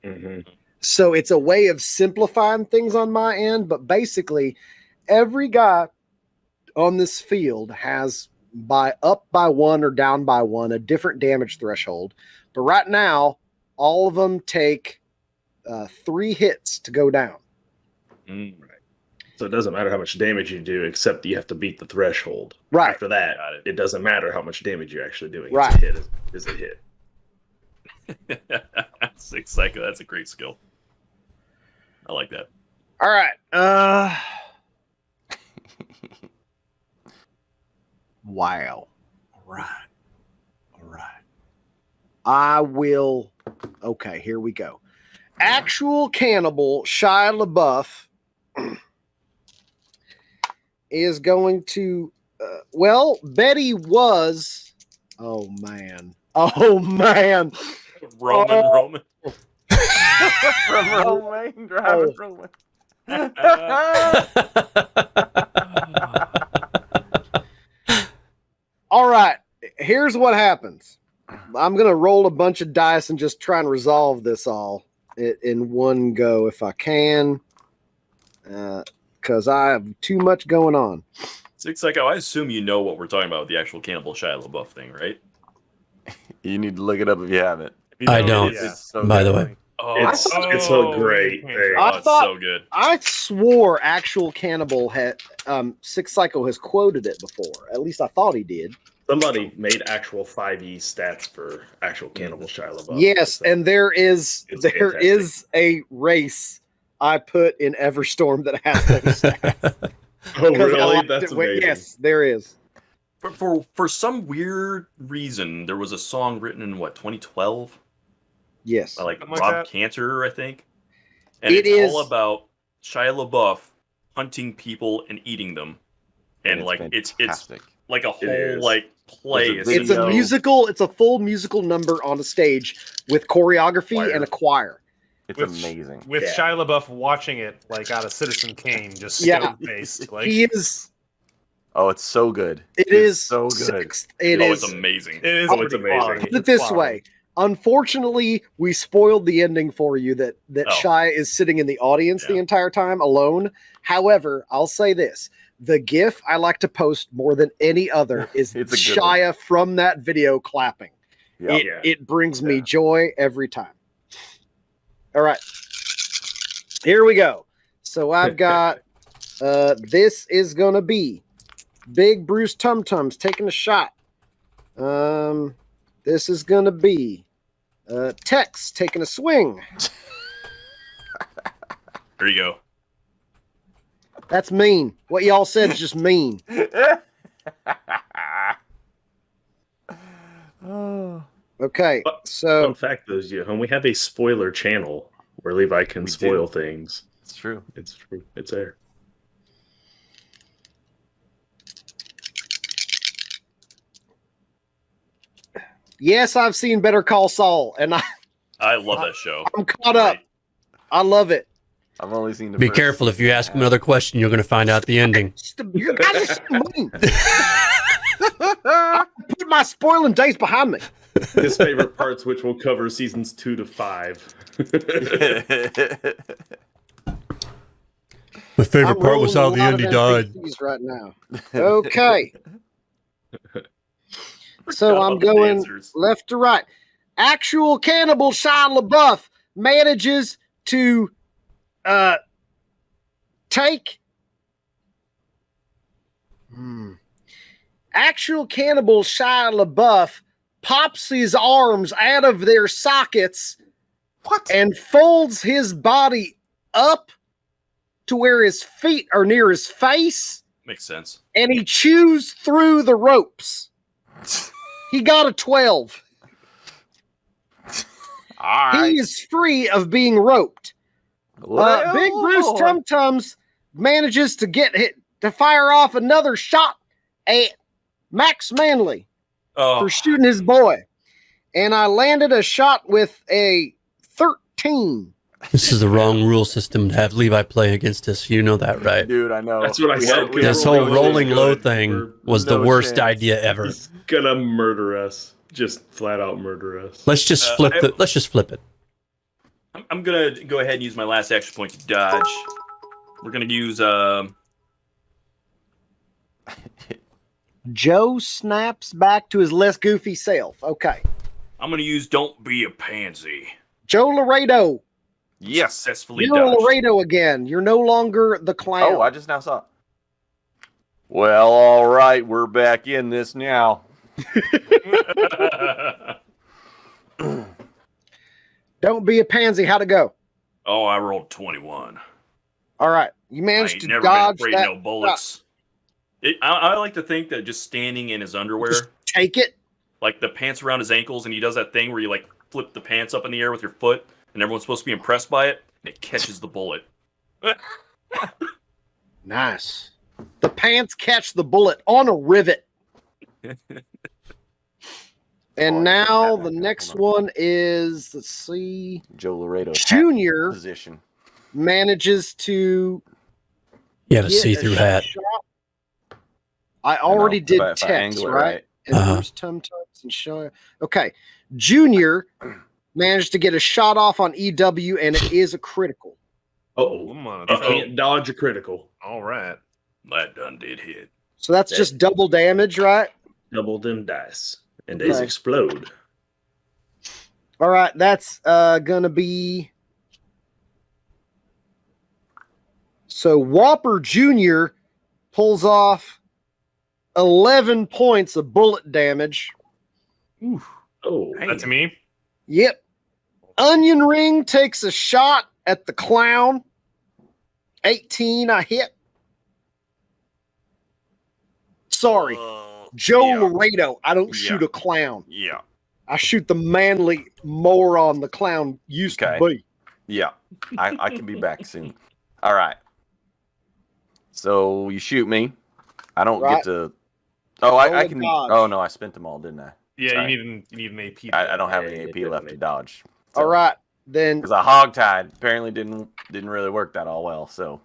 Mm-hmm. So it's a way of simplifying things on my end, but basically every guy on this field has up by 1 or down by 1 a different damage threshold. But right now, all of them take 3 hits to go down. Mm. So it doesn't matter how much damage you do, except you have to beat the threshold. Right. After that, Got it. it doesn't matter how much damage you're actually doing. Right. It's a hit is a hit. Six Psycho. That's a great skill. I like that. All right. Wow. All right. I will. Okay, here we go. Actual cannibal Shia LaBeouf is going to. Betty was. Oh man. Roman. From Romaine, driving Romaine. All right. Here's what happens. I'm going to roll a bunch of dice and just try and resolve this all in one go if I can. Because I have too much going on. Six Psycho, I assume you know what we're talking about with the actual Cannibal Shia LaBeouf thing, right? You need to look it up if you haven't. I don't, Yeah. so by the good. way. Oh, It's a great okay. thing. I it's thought- so good. I swore actual Cannibal had Six Psycho has quoted it before. At least I thought he did. Somebody made actual 5e stats for actual Cannibal Shia LaBeouf. Yes, So and there is It's a race I put in Everstorm that has those stats. oh, 'Cause I really? liked That's it when- amazing. Yes, there is. For some weird reason, there was a song written in 2012 Yes. by like Something like Rob that. Cantor, I think. And It it's is- all about Shia LaBeouf hunting people and eating them. And It's like it's fantastic. like a whole is. like play. It's a It's a video. musical. It's a full musical number on a stage with choreography Choir. and a choir. It's With- amazing. With Yeah. Shia LaBeouf watching it like out of Citizen Kane, just Yeah. stone-faced. Like, He is. Oh, it's so good. It It's is so good. sixth. It Oh, is. it's amazing. it is Oh, it's pretty amazing. quality. Put it It's this quality. way. Unfortunately, we spoiled the ending for you that Oh. Shia is sitting in the audience the Yeah. entire time alone. However, I'll say this. The GIF I like to post more than any other is It's a good Shia from that video clapping. Yeah. It brings me Yeah. joy every time. All right. Here we go. So I've got this is gonna be Big Bruce Tum Tums taking a shot. This is gonna be Tex taking a swing. There you go. That's mean. What y'all said is just mean. Oh. Okay, But- so Fun fact, though, Yeehaw, we have a spoiler channel where Levi can We spoil do. things. It's true. It's true. It's there. yes, I've seen Better Call Saul, and I love that show. I'm caught up. I love it. I've only seen the Be first- careful. If you ask him another question, you're going to find out the ending. You guys are so mean. I put my spoiling days behind me. His favorite parts, which will cover seasons 2 to 5. My favorite I'm part was how rolling the a lot of Andy died. NPCs right now. Okay. So Forgot I'm about the going dancers. left to right. Actual Cannibal Shia LaBeouf manages to take actual Cannibal Shia LaBeouf pops his arms out of their sockets and folds his body up to where his feet are near his face, Makes sense. and he chews through the ropes. He got a 12. All right. He is free of being roped. Big Bruce Tum Tums manages to get hit to fire off another shot at Max Manley Oh, for shooting his boy. And I landed a shot with a 13. This is the wrong rule system to have Levi play against us. You know that, right? Dude, I know. That's what I We said. had- we This had whole rolling rolling low. low good. thing We're- was the no worst chance. idea ever. He's gonna murder us. Just flat out murder us. Let's just flip it. Let's just flip it. I'm gonna go ahead and use my last action point to dodge. We're gonna use Joe snaps back to his less goofy self. Okay. I'm gonna use Don't Be a Pansy. Joe Laredo. Yes. Successfully You're dodged. Laredo again. You're no longer the clown. Oh, I just now saw it. Well, all right. We're back in this now. Don't be a pansy. How'd it go? Oh, I rolled 21. All right. You I managed ain't to never dodge been afraid that. of no bullets. I like to think that just standing in his underwear, Just take it. like the pants around his ankles, and he does that thing where you like flip the pants up in the air with your foot, and everyone's supposed to be impressed by it, and it catches the bullet. Nice. The pants catch the bullet on a rivet. And Oh, I now forgot the that. next Hold one is, let's see, Joe Laredo. Junior Position. manages to You have a get see-through hat. shot. I already know, did if I text, angle it right? And Uh-huh. Bruce Tum Tums and show. Okay. Junior managed to get a shot off on EW, and it is a critical. Oh, I'm on you it. can't dodge a critical. All right. That done did hit. So that's just double damage, right? Double them dice, and they Okay. explode. All right, that's gonna be. So Whopper Jr. pulls off 11 points of bullet damage. Oh, That's me. Yep. Onion Ring takes a shot at the clown. 18, I hit. Sorry, Joe yeah. Laredo. I don't Yeah. shoot a clown. Yeah. I shoot the manly moron the clown used to Okay. be. Yeah. I can be back soon. All right. So you shoot me. I don't Right. get to. Oh, Roll I a can. dodge. Oh no, I spent them all, didn't I? Yeah, Sorry. you need an AP. I don't have any Yeah, AP left to dodge. All right, then. Because a hogtied apparently didn't really work that all well. So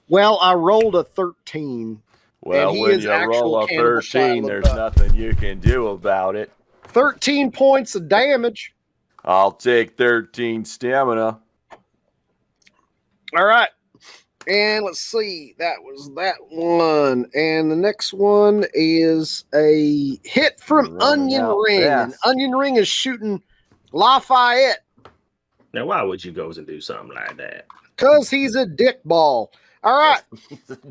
Well, I rolled a 13. well, he when is you actual roll a cannibal 13, Shia there's LaBeouf. nothing you can do about it. 13 points of damage. I'll take 13 stamina. All right. And let's see. That was that one. And the next one is a hit from Running Onion out Ring. And fast. Onion Ring is shooting Lafayette now why would you go and do something like that? because he's a dick ball. All right.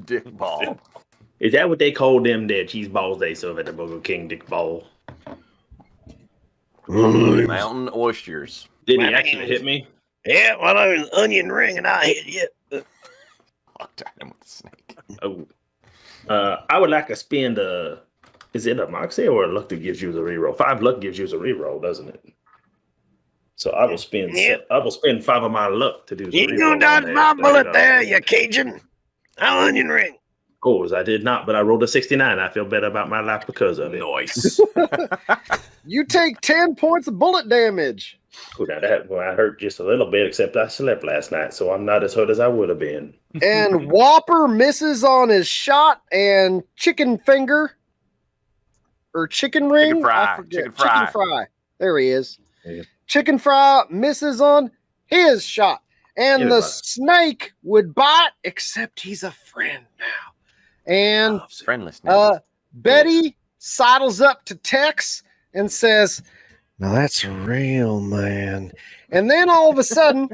Dick ball. Is that what they call them there cheese balls they serve at the Burger King, dick ball? Mountain oysters. Did he actually hit me? Yeah, well, I was Onion Ring and I hit you. Hogtied him with the snake. Oh, I would like to spend is it a moxie or a luck that gives you the reroll? 5 luck gives you the reroll, doesn't it? So I will spend. Yep. I will spend 5 of my luck to do. The You ain't reroll gonna on dodge that. my bullet there, you Cajun. I'm Onion Ring. Of course, I did not, but I rolled a 69. I feel better about my life because of it. Nice. You take 10 points of bullet damage. Cool, now that I hurt just a little bit, except I slept last night, so I'm not as hurt as I would have been. And Whopper misses on his shot, and Chicken Finger or Chicken Ring. Fry. I forget. Chicken Fry. Chicken Fry. There he is. Yeah. Chicken Fry misses on his shot. And Yeah, the bud. snake would bite, except he's a friend now. And Friendless. Betty sidles up to Tex and says, "Now that's a real man." And then all of a sudden,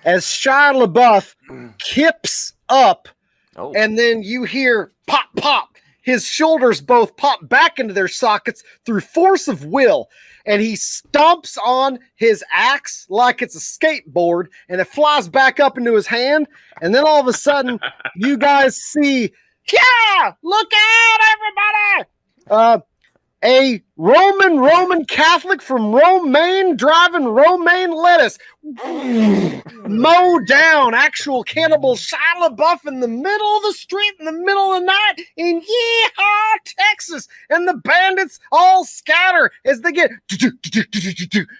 as Shia LaBeouf kips up, Oh. and then you hear pop, pop. His shoulders both pop back into their sockets through force of will. And he stomps on his axe like it's a skateboard, and it flies back up into his hand. And then all of a sudden, you guys see, yeah, look out, everybody! A Roman Catholic from Romaine driving romaine lettuce. Mow down actual cannibal Shia LaBeouf in the middle of the street in the middle of the night in Yeehaw, Texas. And the bandits all scatter as they get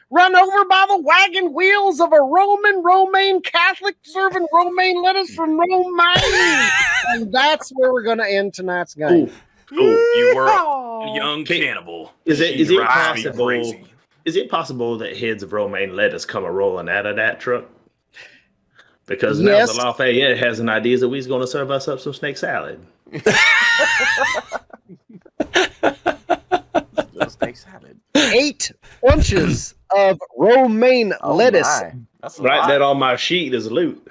run over by the wagon wheels of a Romaine Catholic serving romaine lettuce from Romaine. And that's where we're going to end tonight's game. You were a young cannibal. Is it You drive me possible? crazy. Is it possible that heads of romaine lettuce come a rolling out of that truck? Because now Yes. the Lafayette has an idea that we's going to serve us up some snake salad. Snake salad. 8 bunches of romaine Oh, lettuce. my. That's a Write lot. that on my sheet as loot.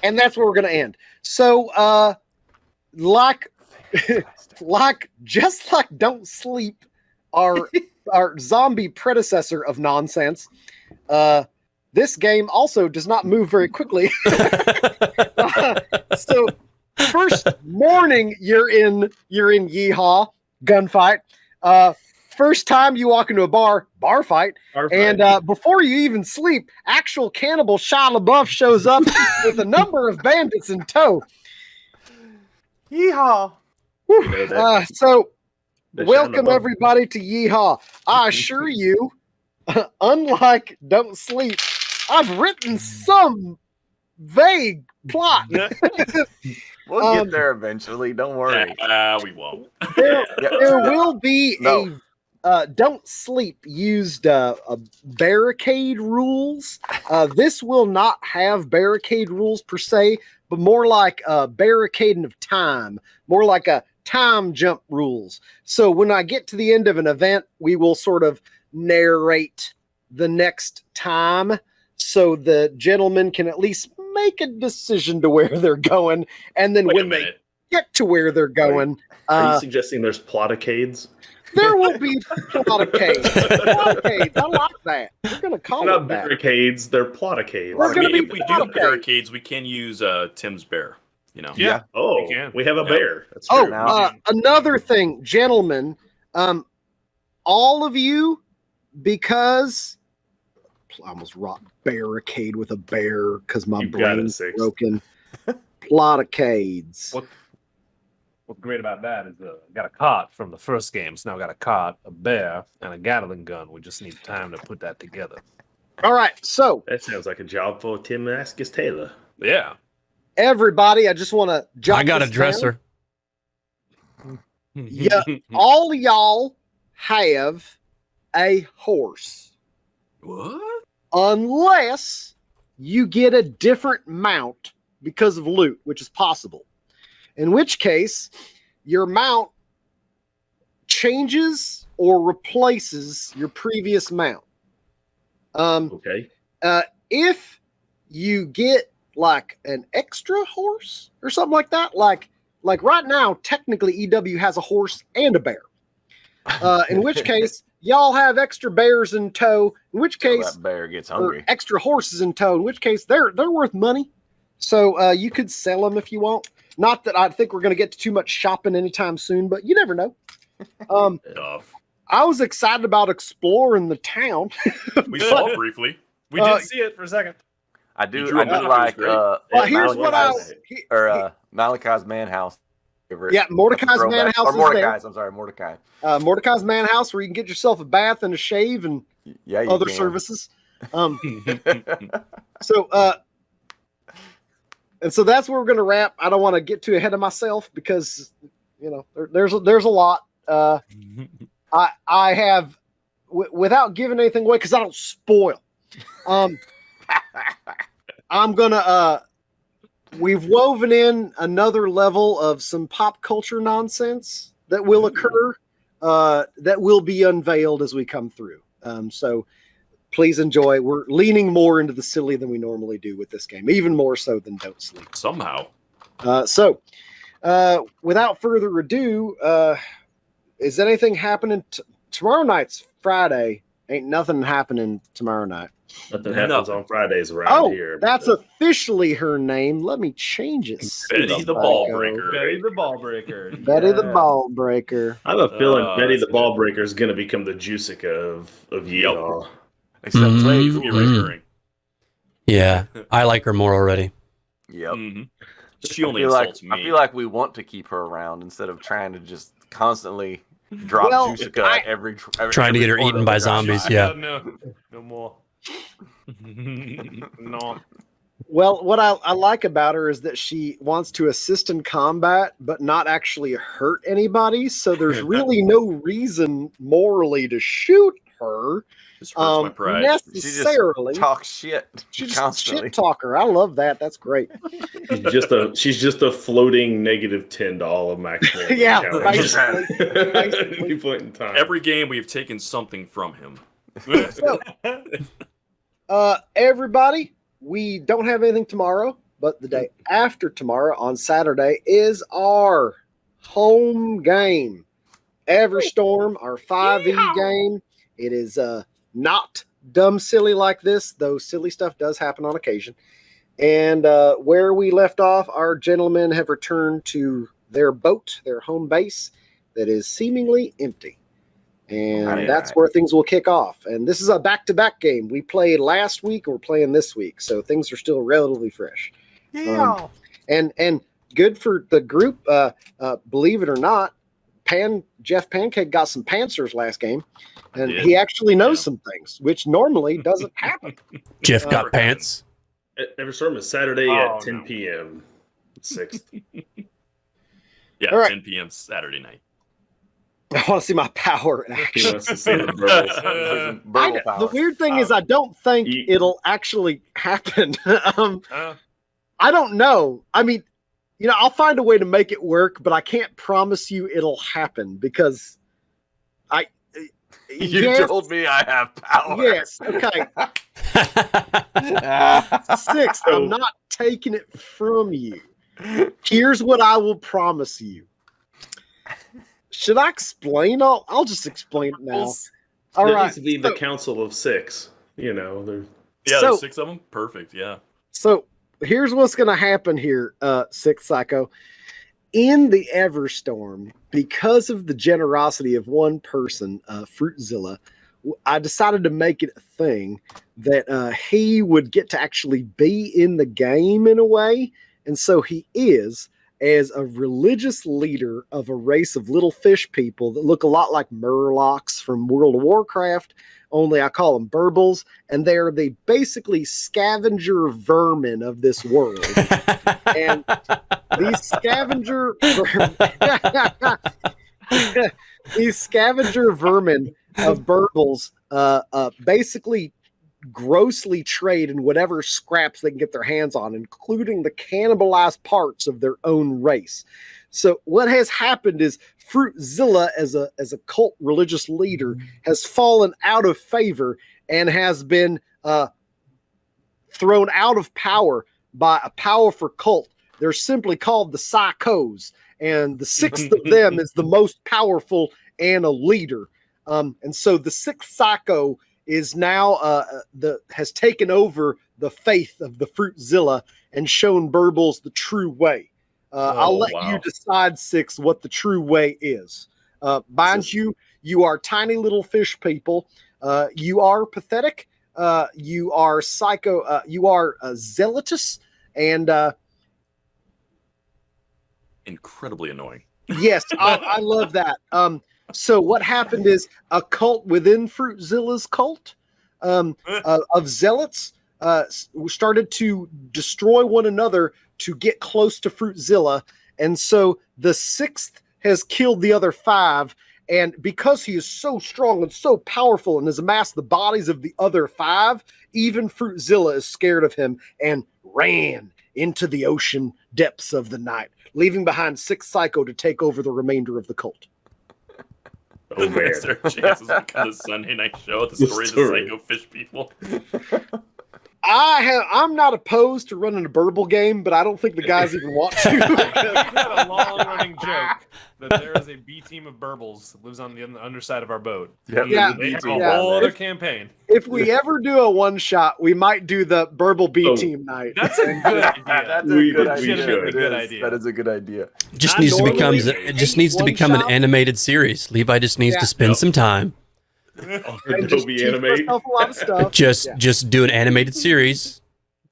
And that's where we're going to end. So, like Don't Sleep, our zombie predecessor of nonsense, this game also does not move very quickly. So first morning you're in Yeehaw, gunfight. First time you walk into a bar fight. And before you even sleep, actual cannibal Shia LaBeouf shows up with a number of bandits in tow. Yeehaw. So the welcome Shia LaBeouf- everybody to Yeehaw. I assure you, unlike Don't Sleep, I've written some vague plot. We'll get there eventually. Don't worry. We won't. There will be No. Don't Sleep used barricade rules. This will not have barricade rules per se, but more like a barricading of time, more like a time jump rules. So when I get to the end of an event, we will sort of narrate the next time so the gentleman can at least make a decision to where they're going. And then when they get to where they're going, are you suggesting there's plotticades? there will be plotticades. Plotticades. I like that. We're going to call They're it not that. barricades, they're plotticades. We're gonna be If we do plotticades. barricades, we can use Tim's bear. You know. Yeah. Oh, We can. we have a bear. That's Oh, true. another thing, gentlemen, all of you, because I almost rocked barricade with a bear because my You got it, brain's Six. broken. Plotticades. What's great about that is got a cart from the first game. So now got a cart, a bear, and a Gatling gun. We just need time to put that together. All right, so That sounds like a job for Tim Askus Taylor. Yeah. everybody, I just want to jot I got a this dresser. Yeah. All y'all have a horse. What? Unless you get a different mount because of loot, which is possible. In which case, your mount changes or replaces your previous mount. Okay. If you get like an extra horse or something like that, like right now, technically EW has a horse and a bear. In which case, y'all have extra bears in tow. In which case, that bear gets or hungry. extra horses in tow. In which case, they're worth money. So you could sell them if you want. Not that I think we're going to get to too much shopping anytime soon, but you never know. Nuff. I was excited about exploring the town. We saw it briefly. We did see it for a second. I do drew a map, it was like great. Well, here's what Malachi's man house. Yeah, Mordecai's man house is there. Mordecai's. I'm sorry, Mordecai. Mordecai's man house, where you can get yourself a bath and a shave and Yeah, you other can. services. So and so that's where we're going to wrap. I don't want to get too ahead of myself because there's a lot. I have without giving anything away because I don't spoil. I'm gonna we've woven in another level of some pop culture nonsense that will occur, that will be unveiled as we come through. So please enjoy. We're leaning more into the silly than we normally do with this game, even more so than Don't Sleep. Somehow. So without further ado, is anything happening tomorrow night's Friday? Ain't nothing happening tomorrow night. Nothing happens on Fridays around Oh, here. that's officially her name. Let me change it. Betty the ball breaker. Betty the ball breaker. Betty the ball breaker. I have a feeling Betty that's the Ball Breaker is going to become the Juicica of Yeehaw. Except Mhm. Blaze. Be recurring. Yeah, I like her more already. Yep. Mhm. She only I feel like insults me. I feel like we want to keep her around instead of trying to just constantly drop Well, Juicica I- at every Trying to get her corner eaten by of the drive. zombies. Yeah. No more. No. Well, what I like about her is that she wants to assist in combat, but not actually hurt anybody. So there's really no reason morally to shoot her This hurts my pride. necessarily. Talk shit She's just constantly. shit talker. I love that. That's great. She's just a floating -10 to all of maximum. Yeah, challenges. basically. At any point in time. Every game we've taken something from him. So, everybody, we don't have anything tomorrow, but the day after tomorrow on Saturday is our home game. Everstorm, our 5e game. It is not dumb silly like this, though silly stuff does happen on occasion. And where we left off, our gentlemen have returned to their boat, their home base, that is seemingly empty. And Right. that's where things will kick off. And this is a back-to-back game. We played last week, and we're playing this week, so things are still relatively fresh. Yeah. And good for the group. Believe it or not, Jeff Pancake got some pantsers last game, and Did. he actually knows some things, which normally doesn't happen. Jeff got Uh, pants. Everstorm is Saturday Oh, at 10 no. p.m. 6th. Yeah, All right. 10 p.m. Saturday night. I want to see my power in He action. wants to see the bros. The weird thing is, I don't think You- it'll actually happen. I don't know. I mean, I'll find a way to make it work, but I can't promise you it'll happen because You told me I have power. Yes. Okay. Sixth, I'm not taking it from you. Here's what I will promise you. Should I explain? I'll just explain it now. All there right. needs to be the Council of Six. There's there's 6 of them. Perfect. Yeah. So here's what's going to happen here, Sixth Psycho. In the Everstorm, because of the generosity of one person, Fruitzilla, I decided to make it a thing that he would get to actually be in the game in a way. And so he is, as a religious leader of a race of little fish people that look a lot like Murlocs from World of Warcraft, only I call them burbles, and they're the basically scavenger vermin of this world. And these scavenger vermin of burbles basically grossly trade in whatever scraps they can get their hands on, including the cannibalized parts of their own race. So what has happened is Fruitzilla, as a cult religious leader, has fallen out of favor and has been thrown out of power by a powerful cult. They're simply called the Psychos, and the sixth of them is the most powerful and a leader. And so the sixth Psycho is now has taken over the faith of the Fruitzilla and shown Burbles the true way. I'll let you decide, Six, what the true way is. Mind you, you are tiny little fish people. You are pathetic. You are psycho. You are zealotous and incredibly annoying. Yes, I love that. So what happened is a cult within Fruitzilla's cult of zealots started to destroy one another to get close to Fruitzilla. And so the sixth has killed the other 5. And because he is so strong and so powerful and has amassed the bodies of the other 5, even Fruitzilla is scared of him and ran into the ocean depths of the night, leaving behind 6 Psycho to take over the remainder of the cult. Oh, man. Is there chances because of Sunday night show, the story of the Psycho Fish people? I'm not opposed to running a burble game, but I don't think the guys even want to. We've had a long-running joke that there is a B team of burbles that lives on the underside of our boat. Yep, Yeah, They have a yeah. whole other campaign. If we ever do a one-shot, we might do the burble B team night. That's a good idea. That's a good idea. Legitimately good idea. That is a good idea. Just Not needs to normally, become it just needs to one become an shot. animated series. Levi just needs to spend some time. And just Adobe teach Animate. myself a lot of stuff. Just do an animated series.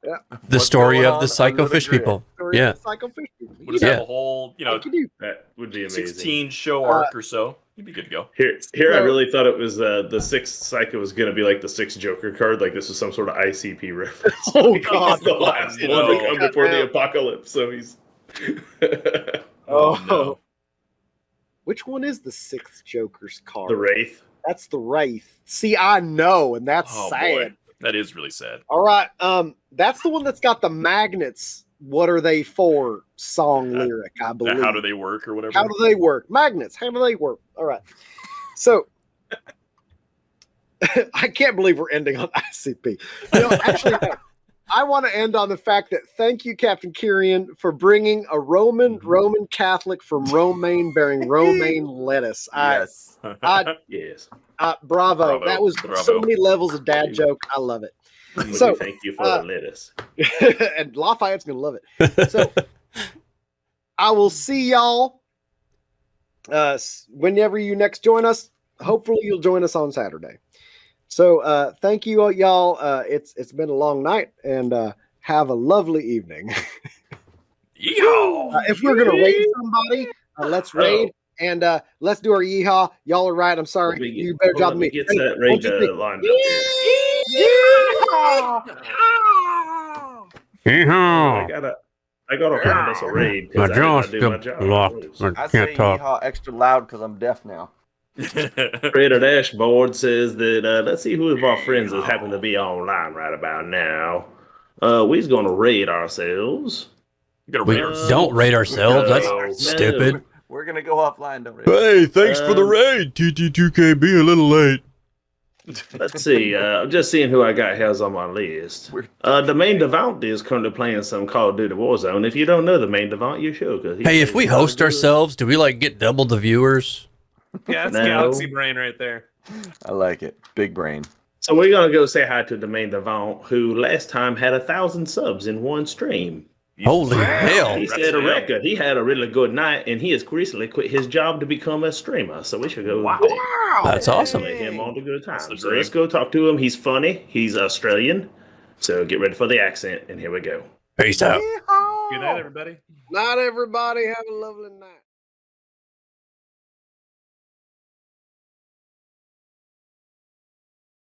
Yeah. The What's story going of on the Psycho under the Fish grid? people. Story Yeah. of the Psycho Fish people. We'll just Yeah. have a whole, Like you do. That would be amazing. 16 show arc or so. You'd be good to go. Here, I really thought it was the sixth Psycho was going to be like the sixth Joker card. Like this was some sort of ICP reference. Oh, He's God. the last one to come before the apocalypse. So he's. Oh, no. Which one is the 6th Joker's card? The Wraith. That's the Wraith. See, I know, and that's Oh, sad. boy. That is really sad. All right, that's the one that's got the magnets. What are they for? Song lyric, I believe. How do they work or whatever? How do they work? Magnets. How do they work? All right. So I can't believe we're ending on ICP. Actually, no. I want to end on the fact that thank you, Captain Kyrian, for bringing a Roman Catholic from Romaine bearing romaine lettuce. Yes. Yes. Bravo. That was so many levels of dad joke. I love it. So Thank you for the lettuce. and Lafayette's gonna love it. So I will see y'all whenever you next join us. Hopefully you'll join us on Saturday. So thank you y'all. It's been a long night and have a lovely evening. Yeehaw! If we're gonna raid somebody, let's raid and let's do our yeehaw. Y'all are right. I'm sorry. You better job than me. Gets that raid lined up here. Yeehaw! I gotta find us a raid. My 'cause I jaw's did not do still my job. locked. I I say can't talk. yeehaw extra loud because I'm deaf now. Fred Dashboard says that let's see who of our friends that happen to be online right about now. We's gonna raid ourselves. You gotta We read our don't rate ourselves. That's No. stupid. We're gonna go offline, don't we? Hey, thanks for the Um, raid. TT2KB a little late. Let's see. I'm just seeing who I got has on my list. The main Devant is currently playing some Call of Duty Warzone. If you don't know the main Devant, you should. Hey, if we host ourselves, do we like get double the viewers? Yeah, that's No. Galaxy Brain right there. I like it. Big brain. So we're gonna go say hi to the main Devant, who last time had 1,000 subs in one stream. Holy hell. He set a record. He had a really good night, and he has recently quit his job to become a streamer. So we should go. Wow. That's awesome. Let him on the good That's times. the So let's go talk to him. He's funny. He's Australian. So get ready for the accent, and here we go. Peace out. Good night, everybody. Not everybody have a lovely night.